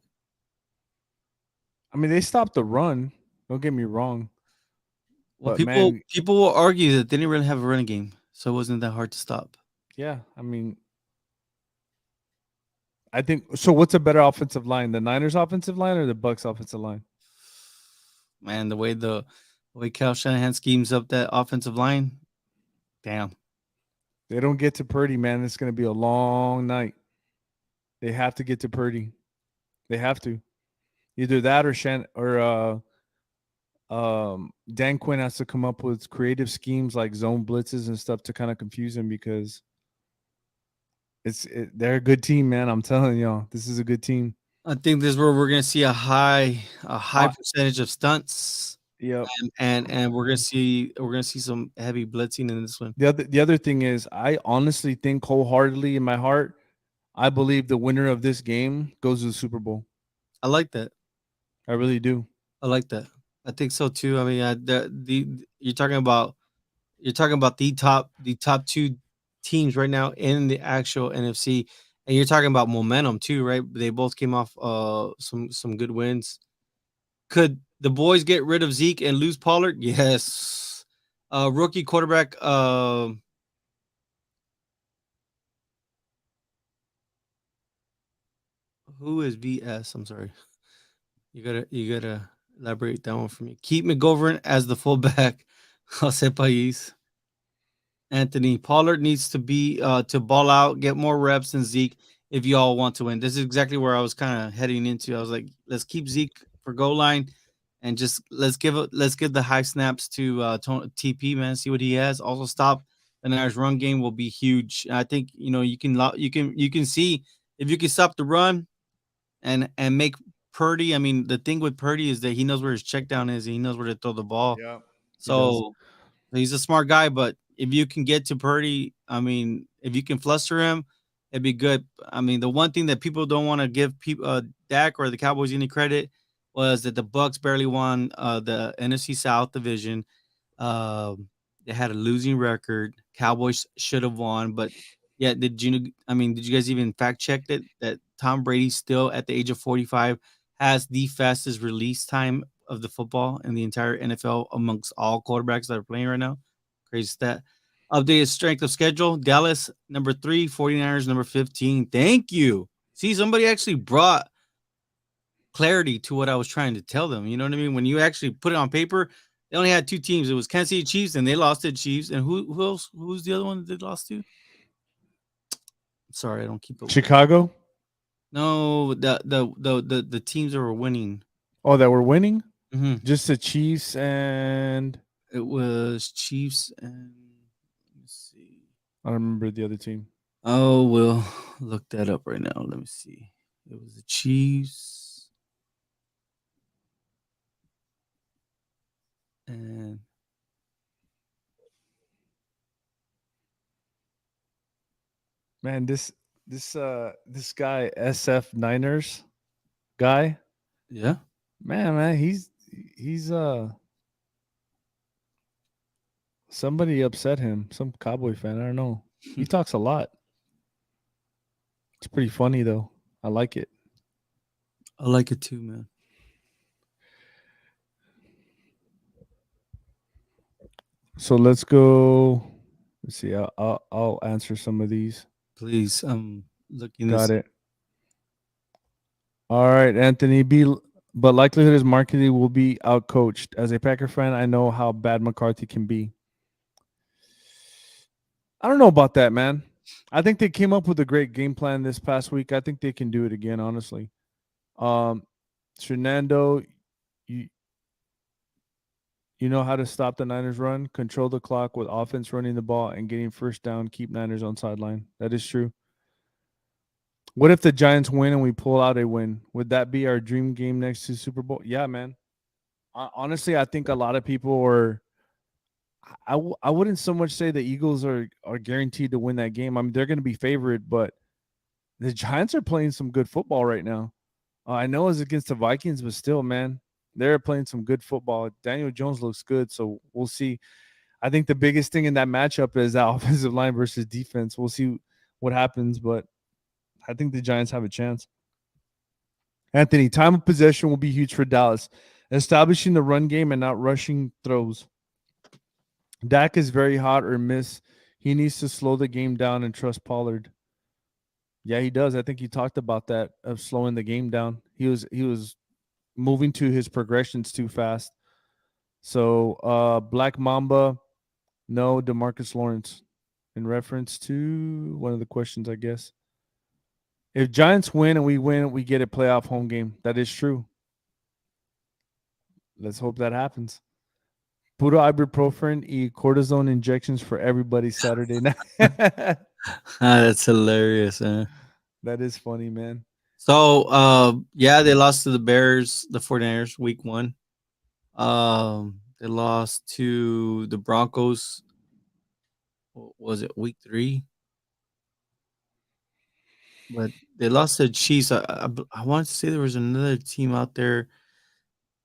I mean, they stopped the run. Don't get me wrong. Well, But people man, people will argue that they didn't really have a running game, so it wasn't that hard to stop. yeah, I mean, I think so. What's a better offensive line, the Niners' offensive line or the Bucks' offensive line? Man, the way Cal Shanahan schemes up that offensive line, damn. They don't get to Purdy, man. It's going to be a long night. They have to get to Purdy. They have to either that or Dan Quinn has to come up with creative schemes like zone blitzes and stuff to kind of confuse him because they're a good team, man. I'm telling y'all, this is a good team. I think this is where we're gonna see a high Uh, percentage of stunts, yep. and we're gonna see some heavy blitzing in this one. The other thing is, I honestly think wholeheartedly in my heart, I believe the winner of this game goes to the Super Bowl. I like that. I really do. I like that. I think so too. I mean, you're talking about the top two teams right now in the actual NFC, and you're talking about momentum too, right? They both came off some good wins. Could the boys get rid of Zeke and lose Pollard? Yes. Rookie quarterback. Who is VS? I'm sorry. You gotta elaborate that one for me. Keep McGovern as the fullback. Jose Pais. Anthony Pollard needs to be to ball out, get more reps than Zeke if you all want to win. This is exactly where I was kind of heading into. I was like, let's keep Zeke for goal line, and just let's give the high snaps to TP, man. See what he has. Also, stop the Niners run game will be huge. I think you can see if you can stop the run and make Purdy. I mean, the thing with Purdy is that he knows where his check down is. And he knows where to throw the ball. Yeah, he does. So he's a smart guy, but if you can get to Purdy, I mean, if you can fluster him, it'd be good. I mean, the one thing that people don't want to give people Dak or the Cowboys any credit was that the Bucks barely won the NFC South division. Um, they had a losing record. Cowboys should have won, but yeah, I mean, did you guys even fact check that Tom Brady still at the age of 45 has the fastest release time of the football in the entire NFL amongst all quarterbacks that are playing right now? Crazy stat. Updated strength of schedule. Dallas number 3, 49ers number 15. Thank you. See, somebody actually brought clarity to what I was trying to tell them. You know what I mean? When you actually put it on paper, they only had two teams. It was Kansas City Chiefs, and they lost to the Chiefs. And who else? Who's the other one that they lost to? Sorry, I don't keep up with it. Chicago. No, the teams that were winning. Oh, that we're winning. Hmm. Just the Chiefs and It was Chiefs and let me see. I don't remember the other team. Oh, we'll look that up right now. Let me see. It was the Chiefs and Man, this guy SF Niners guy. yeah. Man, he's somebody upset him. Some Cowboy fan. I don't know. He talks a lot. It's pretty funny though. I like it. I like it too, man. So let's go. Let's see. I'll answer some of these. Please, I'm looking Got this. it. All right, Anthony B. But likelihood is marketing will be outcoached. As a Packer fan, I know how bad McCarthy can be. I don't know about that, man. I think they came up with a great game plan this past week. I think they can do it again, honestly. Um, Fernando, you you know how to stop the Niners run, control the clock with offense running the ball and getting first down, keep Niners on sideline. That is true. What if the Giants win and we pull out a win? Would that be our dream game next to Super Bowl? Yeah, man. Honestly, I think a lot of people are. I wouldn't so much say the Eagles are guaranteed to win that game. I mean, they're going to be favored, but the Giants are playing some good football right now. I know it's against the Vikings, but still, man, they're playing some good football. Daniel Jones looks good, so we'll see. I think the biggest thing in that matchup is that offensive line versus defense. We'll see what happens, but I think the Giants have a chance. Anthony, time of possession will be huge for Dallas, establishing the run game and not rushing throws. Dak is very hot or miss. He needs to slow the game down and trust Pollard. Yeah, he does. I think he talked about that of slowing the game down. He was moving to his progressions too fast. So Black Mamba, no, DeMarcus Lawrence. In reference to one of the questions, I guess. If Giants win and we win, we get a playoff home game. That is true. Let's hope that happens. Puro ibuprofen y cortisone injections for everybody Saturday night. That's hilarious, man. That is funny, man. So, yeah, they lost to the Bears, the 49ers, week 1. They lost to the Broncos. Was it week 3? But they lost to the Chiefs. I want to say there was another team out there.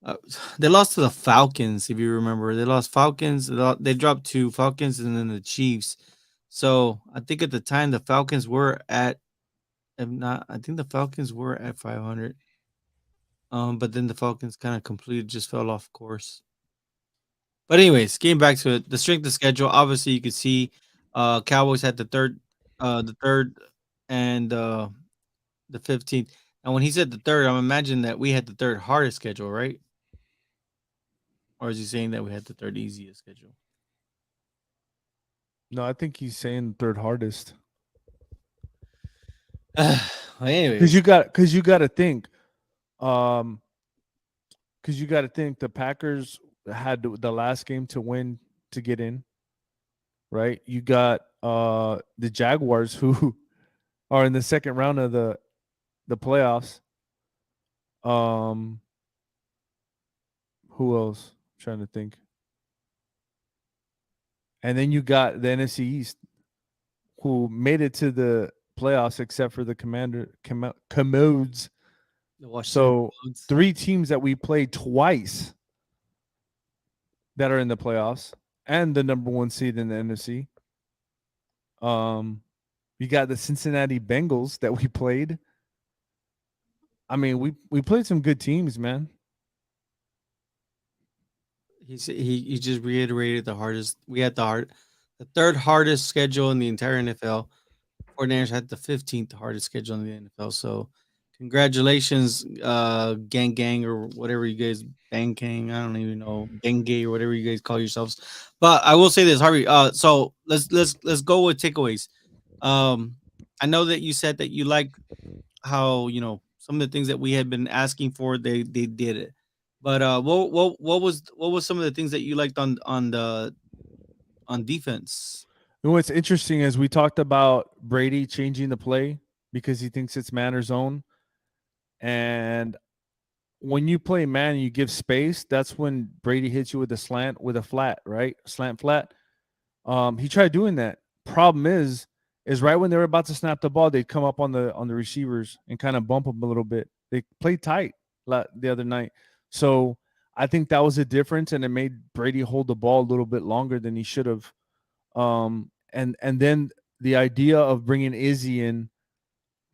Uh, they lost to the Falcons, if you remember. They lost Falcons. They dropped to Falcons and then the Chiefs. So I think at the time the Falcons were at, if not, I think the Falcons were at 500. But then the Falcons kind of completely just fell off course. But anyways, getting back to it, the strength of schedule. Obviously, you could see, Cowboys had the third and the 15th. And when he said the third, I'm imagining that we had the third hardest schedule, right? Or is he saying that we had the third easiest schedule? No, I think he's saying third hardest. Well, Because anyways, you got to think, um, because you got to think the Packers had the last game to win to get in, right? You got the Jaguars who are in the second round of the playoffs. Um, who else? I'm trying to think. And then you got the NFC East, who made it to the playoffs except for the Commodes. the Washington So Commanders. three teams that we played twice that are in the playoffs and the number one seed in the NFC. You got the Cincinnati Bengals that we played. I mean, we played some good teams, man. He just reiterated the hardest. We had the third hardest schedule in the entire NFL. 49ers had the 15th hardest schedule in the NFL. So, congratulations, gang or whatever you guys, bang gang. I don't even know, Bengay or whatever you guys call yourselves. But I will say this, Harvey. So let's go with takeaways. Um, I know that you said that you like how some of the things that we had been asking for, they did it. But what was some of the things that you liked on defense? And what's interesting is we talked about Brady changing the play because he thinks it's man or zone. And when you play man and you give space, that's when Brady hits you with a slant with a flat, right? Slant flat. He tried doing that. Problem is right when they were about to snap the ball, they'd come up on the receivers and kind of bump them a little bit. They played tight the other night, so I think that was a difference, and it made Brady hold the ball a little bit longer than he should have. And then the idea of bringing Izzy in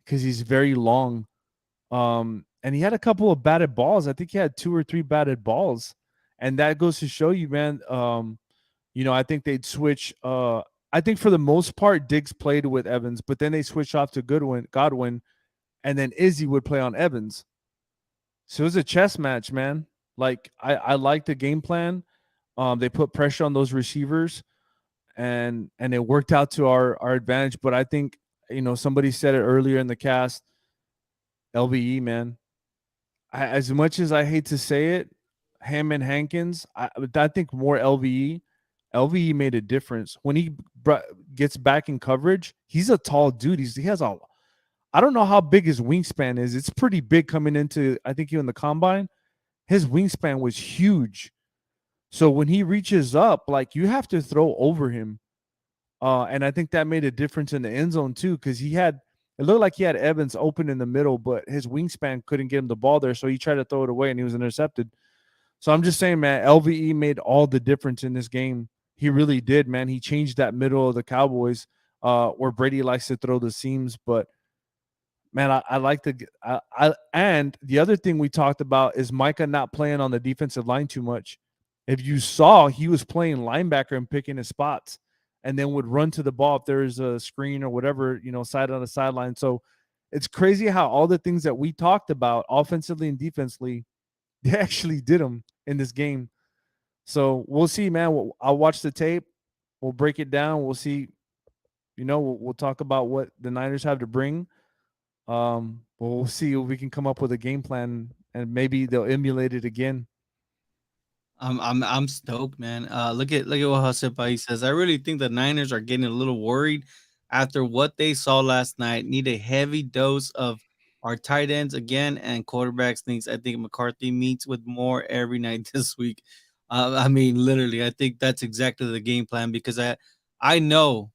because he's very long, and he had a couple of batted balls. I think he had two or three batted balls, and that goes to show you, man. I think they'd switch. I think for the most part, Diggs played with Evans, but then they switched off to Godwin, and then Izzy would play on Evans. So it was a chess match, man. Like I like the game plan. They put pressure on those receivers, and it worked out to our advantage. But I think somebody said it earlier in the cast. LVE, man. As much as I hate to say it, Hammond Hankins, I think more LVE. LVE made a difference when he gets back in coverage. He's a tall dude. He has a. I don't know how big his wingspan is. It's pretty big coming into. I think you in the combine. His wingspan was huge. So when he reaches up, like you have to throw over him. And I think that made a difference in the end zone too, because it looked like he had Evans open in the middle, but his wingspan couldn't get him the ball there. So he tried to throw it away and he was intercepted. So I'm just saying, man, LVE made all the difference in this game. He really did, man. He changed that middle of the Cowboys, where Brady likes to throw the seams. But man, I like and the other thing we talked about is Micah not playing on the defensive line too much. If you saw, he was playing linebacker and picking his spots, and then would run to the ball if there's a screen or whatever, side on the sideline. So it's crazy how all the things that we talked about offensively and defensively, they actually did them in this game. So we'll see, man. I'll watch the tape. We'll break it down. We'll see. We'll talk about what the Niners have to bring. We'll see if we can come up with a game plan, and maybe they'll emulate it again. I'm stoked, man. Look at what Josepai says. I really think the Niners are getting a little worried after what they saw last night. Need a heavy dose of our tight ends again and quarterback sneaks. I think McCarthy meets with more every night this week. I mean, literally, I think that's exactly the game plan because I know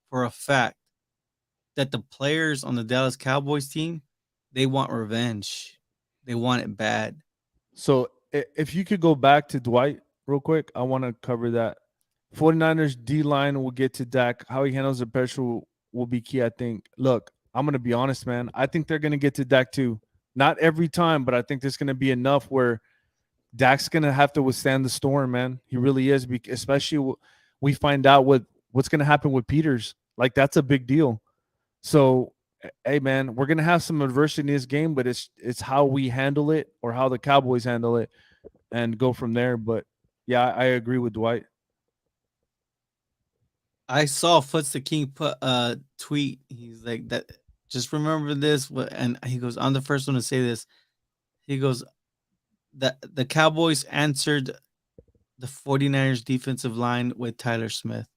for a fact that the players on the Dallas Cowboys team, they want revenge. They want it bad. So if you could go back to Dwight real quick, I want to cover that. 49ers D line will get to Dak. How he handles the pressure will be key, I think. Look, I'm going to be honest, man. I think they're going to get to Dak too. Not every time, but I think there's going to be enough where Dak's going to have to withstand the storm, man. He really is, especially we find out what's going to happen with Peters. Like, that's a big deal. So Hey man, we're gonna have some adversity in this game, but it's how we handle it or how the Cowboys handle it and go from there. But yeah, I agree with Dwight. I saw Foots the King put a tweet. He's like that. Just remember this, and he goes, "I'm the first one to say this." He goes, "that the Cowboys answered the 49ers defensive line with Tyler Smith.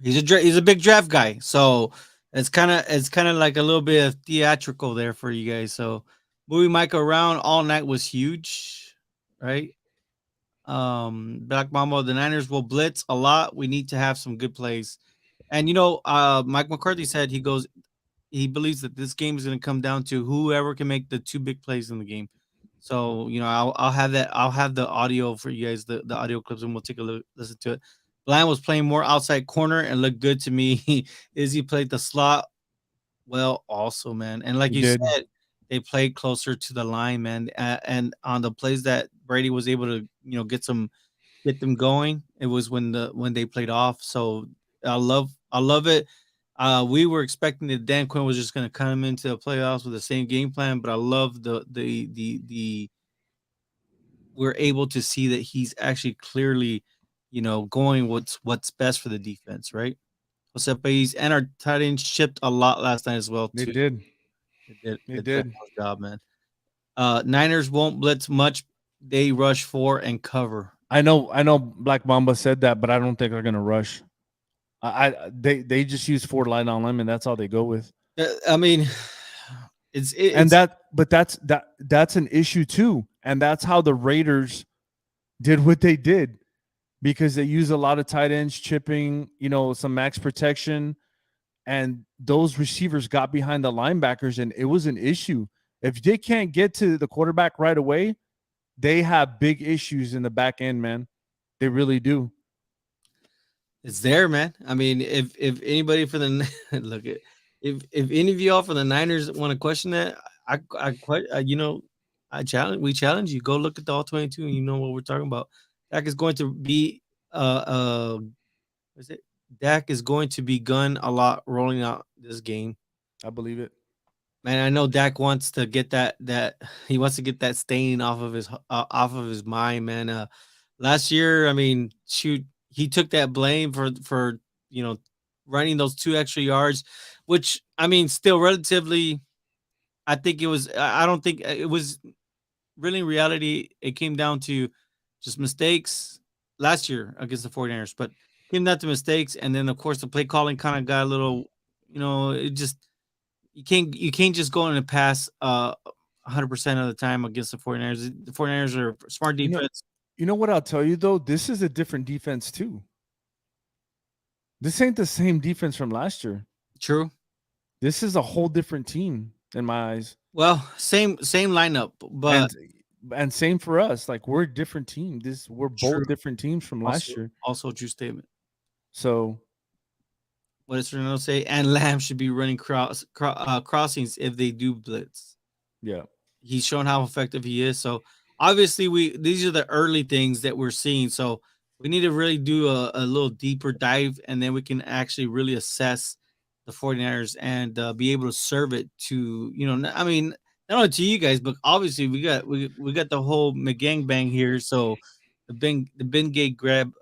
He's a big draft guy, so it's kind of like a little bit of theatrical there for you guys. So moving Mike around all night was huge, right? Black Mamba, the Niners will blitz a lot. We need to have some good plays. And Mike McCarthy said he believes that this game is going to come down to whoever can make the two big plays in the game. So I'll have that. I'll have the audio for you guys, the audio clips, and we'll take a listen to it. Bland was playing more outside corner and looked good to me. Izzy played the slot well, also, man. And like He you did. said, they played closer to the line, man. And on the plays that Brady was able to, get them going. It was when they played off. So I love it. We were expecting that Dan Quinn was just going to come into the playoffs with the same game plan, but I love the we're able to see that he's actually clearly, going what's best for the defense, right? Josepe's and our tight end shipped a lot last night as well They too. did. They They did a did. nice job, man. Niners won't blitz much. They rush for and cover. I know Black Mamba said that, but I don't think they're gonna rush. They just use four line on linemen. That's all they go with. I mean, it's And it's that's an issue too. And that's how the Raiders did what they did because they use a lot of tight ends chipping, some max protection, and those receivers got behind the linebackers, and it was an issue. If they can't get to the quarterback right away, they have big issues in the back end, man. They really do. It's there, man. I mean, if anybody for the look at if any of y'all for the Niners want to question that, I quite I challenge we challenge you. Go look at the all 22 and you know what we're talking about. Dak is going to be what is it? Dak is going to be gun a lot rolling out this game. I believe it. Man, I know Dak wants to get that he wants to get that stain off of his mind, man. Last year, I mean, shoot, he took that blame for you know running those 2 extra yards, which I mean, still relatively. I think it was. I don't think it was really in reality. It came down to just mistakes last year against the 49ers, but came down to mistakes, and then of course the play calling kind of got a little. It just you can't just go in and pass 100% of the time against the 49ers. The 49ers are smart You know, defense. you know what I'll tell you though? This is a different defense too. This ain't the same defense from last year. True. This is a whole different team in my eyes. Well, same lineup, but And and same for us. Like we're a different team. We're true. both different teams from Also, last year. also a true statement. So What does Fernando say? And Lamb should be running crossings if they do blitz. yeah. He's shown how effective he is. So obviously, we these are the early things that we're seeing. So we need to really do a little deeper dive, and then we can actually really assess the 49ers and be able to serve it to I mean, not only to you guys, but obviously we got the whole McGang bang here. So the Ben Gay grab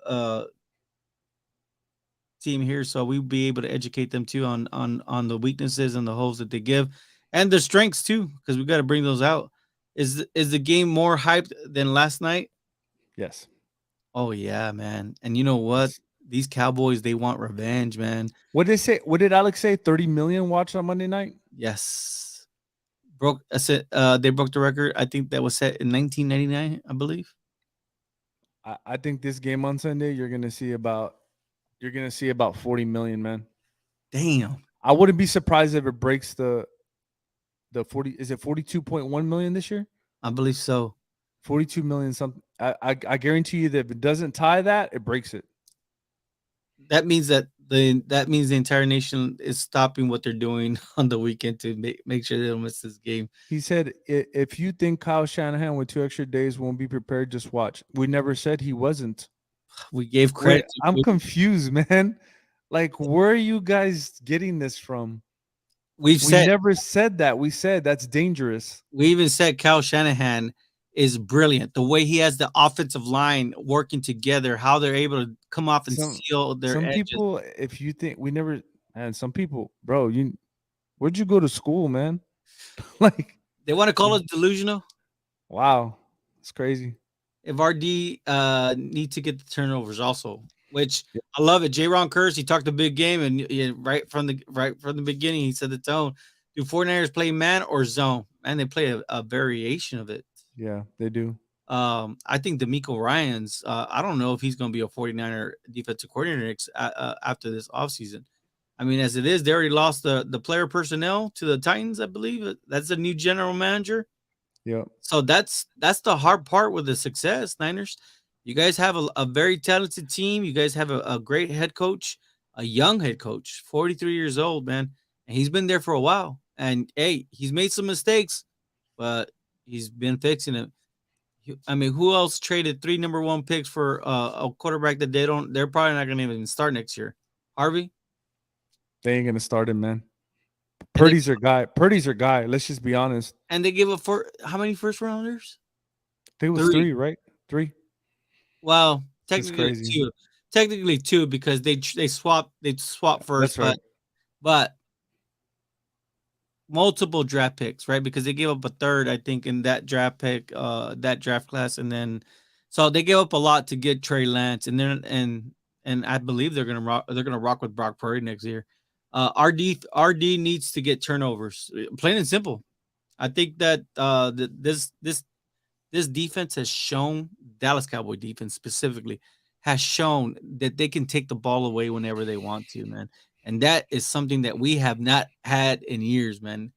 team here, so we'll be able to educate them too on the weaknesses and the holes that they give, and their strengths too, because we got to bring those out. Is the game more hyped than last night? Yes. Oh yeah, man. And you know what? Yes. These Cowboys, they want revenge, man. What did they say? What did Alex say? 30 million watched on Monday night? Yes. Broke I said they broke the record. I think that was set in 1999, I believe. I think this game on Sunday, you're gonna see about 40 million, man. Damn. I wouldn't be surprised if it breaks the 40. Is it 42.1 million this year? I believe so. 42 million something. I guarantee you that if it doesn't tie that, it breaks it. That means the entire nation is stopping what they're doing on the weekend to make sure they don't miss this game. He said, If you think Kyle Shanahan with 2 extra days won't be prepared, just watch." We never said he wasn't. We gave Wait, credit I'm to confused, man. Like, where are you guys getting this from? we've We said never said that. We said that's dangerous. we even said Kyle Shanahan is brilliant. The way he has the offensive line working together, how they're able to come off and Some seal their some edges. people, if you think we never, and some people, bro, where'd you go to school, man? Like, They want to call us delusional. wow, it's crazy. If RD need to get the turnovers also, which Yeah, I love it. J. Ron Curse, he talked a big game, and right from the beginning, he said the tone. Do 49ers play man or zone? Man, they play a variation of it. yeah, they do. I think D'Amico Ryans, I don't know if he's going to be a 49er defensive coordinator after this offseason. I mean, as it is, they already lost the player personnel to the Titans, I believe. That's a new general manager. Yeah, So that's the hard part with the success, Niners. You guys have a very talented team. You guys have a great head coach, a young head coach, 43 years old, man. And he's been there for a while. And hey, he's made some mistakes, but he's been fixing it. I mean, who else traded three number one picks for a quarterback that they're probably not gonna even start next year? Harvey? they ain't gonna start him, man. And they Purdy's their guy. Purdy's their guy. Let's just be honest. and they give up for how many first rounders? I think it was Three. three, right? Three. Well, That's technically crazy. two. Technically two because they swap first, That's right. but multiple draft picks, right? Because they gave up a third, I think, in that draft pick, that draft class, and then so they gave up a lot to get Trey Lance, and then and I believe they're gonna rock with Brock Purdy next year. RD needs to get turnovers, plain and simple. I think that this defense has shown Dallas Cowboy defense specifically has shown that they can take the ball away whenever they want to, man. And that is something that we have not had in years, man.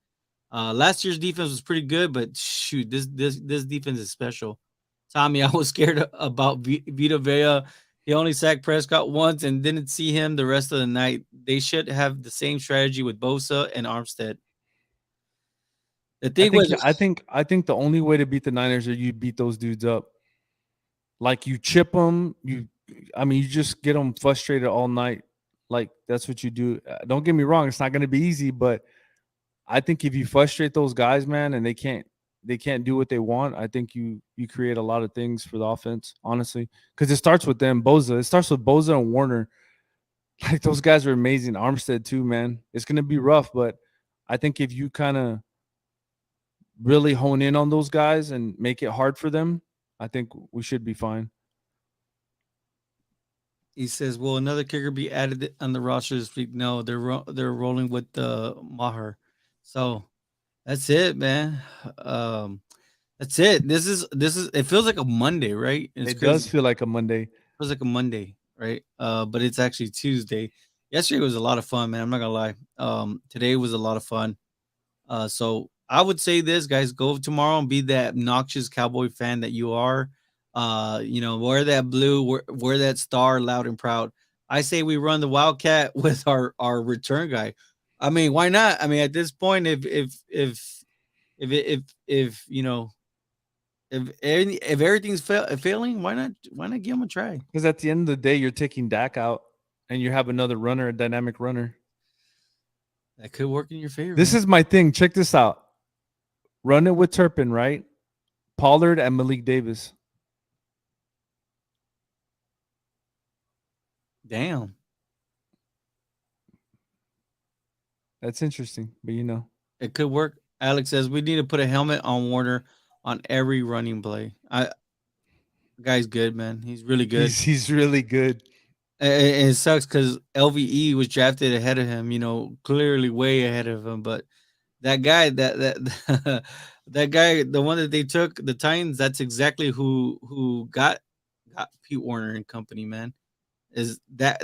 Last year's defense was pretty good, but shoot, this defense is special. Tommy, I was scared about Vita Vea. He only sacked Prescott once and didn't see him the rest of the night. They should have the same strategy with Bosa and Armstead. The I thing think was, I think the only way to beat the Niners is you beat those dudes up. Like you chip them, I mean, you just get them frustrated all night. Like that's what you do. Don't get me wrong, it's not going to be easy, but I think if you frustrate those guys, man, and they can't do what they want, I think you create a lot of things for the offense, honestly, because it starts with them. Boza, it starts with Boza and Warner. Like those guys are amazing. Armstead too, man. It's going to be rough, but I think if you kind of really hone in on those guys and make it hard for them, I think we should be fine. he says, "Will another kicker be added on the roster this week?" No, they're rolling with Maher. So that's it, man. Um, that's it. This is. It feels like a Monday, right? It's It crazy. does It feel like a Monday. feels like a Monday, right? But it's actually Tuesday. Yesterday was a lot of fun, man. I'm not gonna lie. Today was a lot of fun. So I would say this, guys, go tomorrow and be that obnoxious Cowboy fan that you are. Wear that blue, wear that star loud and proud. I say we run the Wildcat with our return guy. I mean, why not? I mean, at this point, if if everything's failing, why not give him a try? Because at the end of the day, you're taking Dak out and you have another runner, a dynamic runner. That could work in your favor, This man. is my thing. Check this out. Run it with Turpin, right? Pollard and Malik Davis. Damn, That's interesting, but you know, it could work. Alex says we need to put a helmet on Warner on every running play. Guy's good, man. He's really good. he's really good. And it sucks because LVE was drafted ahead of him. Clearly way ahead of him. But that guy, that that guy, the one that they took, the Titans, that's exactly who got Pete Warner and company. Man, is that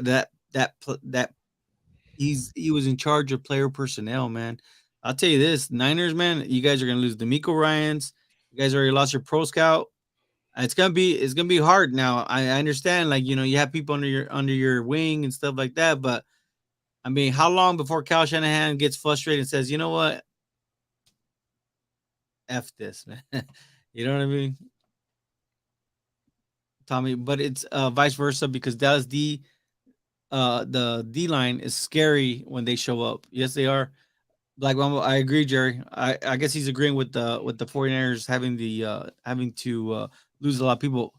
he was in charge of player personnel. Man, I'll tell you this, Niners, man, you guys are gonna lose D'Amico Ryans. You guys already lost your pro scout. It's gonna be hard now. I understand, like you have people under your wing and stuff like that, but I mean, how long before Kyle Shanahan gets frustrated and says, you know what, f this, man? You know what I mean, Tommy? But it's vice versa because the D line is scary when they show up. Yes, they are. Black Mamba, I agree, Jerry. I guess he's agreeing with the 49ers having to lose a lot of people.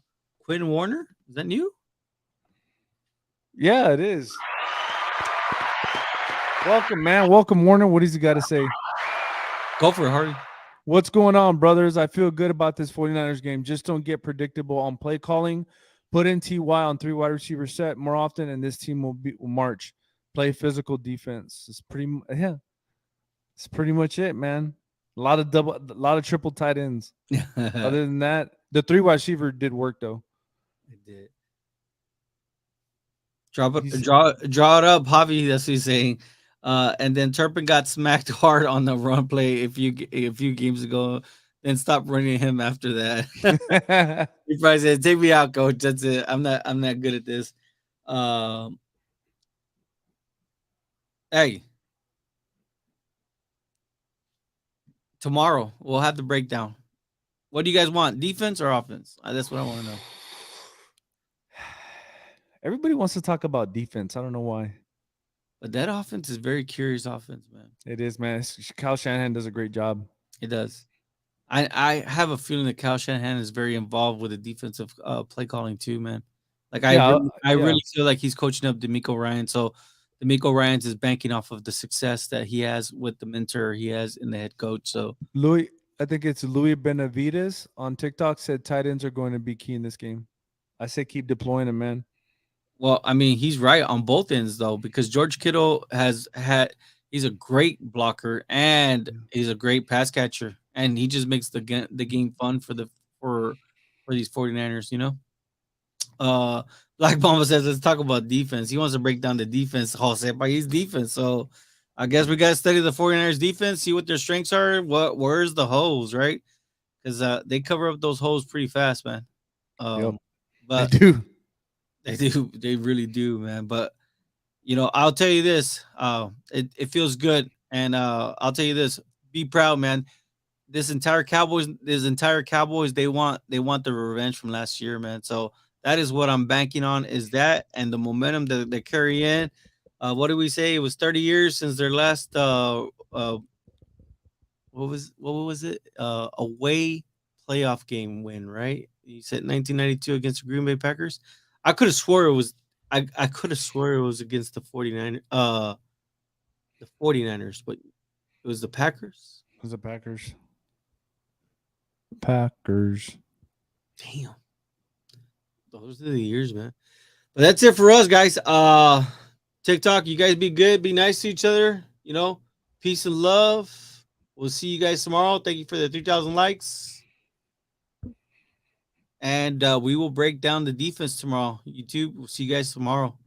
Quinn Warner, is that new? Yeah, it is. Welcome, man. Welcome, Warner. What does he got to say? Go for it, Hardy. What's going on, brothers? I feel good about this 49ers game. Just don't get predictable on play calling. Put in TY on 3 wide receiver set more often, and this team will march. Play physical defense. Yeah. It's pretty much it, man. A lot of triple tight ends. It Other than that, the 3 wide receiver did work though. did. He's Draw it up, Javi. That's what he's saying. And then Turpin got smacked hard on the run play a few games ago. Then stop running him after that. He probably said, "Take me out, coach. That's it. I'm not good at this." Um, hey, tomorrow we'll have the breakdown. What do you guys want? Defense or offense? That's what I want to know. Everybody wants to talk about defense. I don't know why. But that offense is very curious offense, man. It is, man. Kyle Shanahan does a great job. It does. I have a feeling that Kyle Shanahan is very involved with the defensive play calling too, man. Like Yeah, I yeah. really feel like he's coaching up D'Amico Ryan. So D'Amico Ryan's is banking off of the success that he has with the mentor he has in the head coach. So Louis, I think it's Louis Benavides on TikTok said tight ends are going to be key in this game. I say keep deploying them, man. well, I mean, he's right on both ends though, because George Kittle has had he's a great blocker and he's a great pass catcher, and he just makes the game fun for these 49ers, you know. Uh, Black Mamba says, let's talk about defense. He wants to break down the defense, Jose País defense. So I guess we got to study the 49ers defense, see what their strengths are. Where's the holes, right? Because they cover up those holes pretty fast, man. Yep, they But do. they really do, man. But you know, I'll tell you this, it feels good, and I'll tell you this, be proud, man. This entire Cowboys, they want the revenge from last year, man. So that is what I'm banking on, is that and the momentum that they carry in. What did we say? It was 30 years since their last what was it? Away playoff game win, right? You said 1992 against the Green Bay Packers. I could have swore it was I could have swore it was against the 49ers, but it was the Packers. Was the Packers? Packers. Damn. Those are the years, man. But that's it for us, guys. TikTok, you guys be good, be nice to each other, you know. Peace and love. We'll see you guys tomorrow. Thank you for the 3,000 likes. And we will break down the defense tomorrow. YouTube, we'll see you guys tomorrow.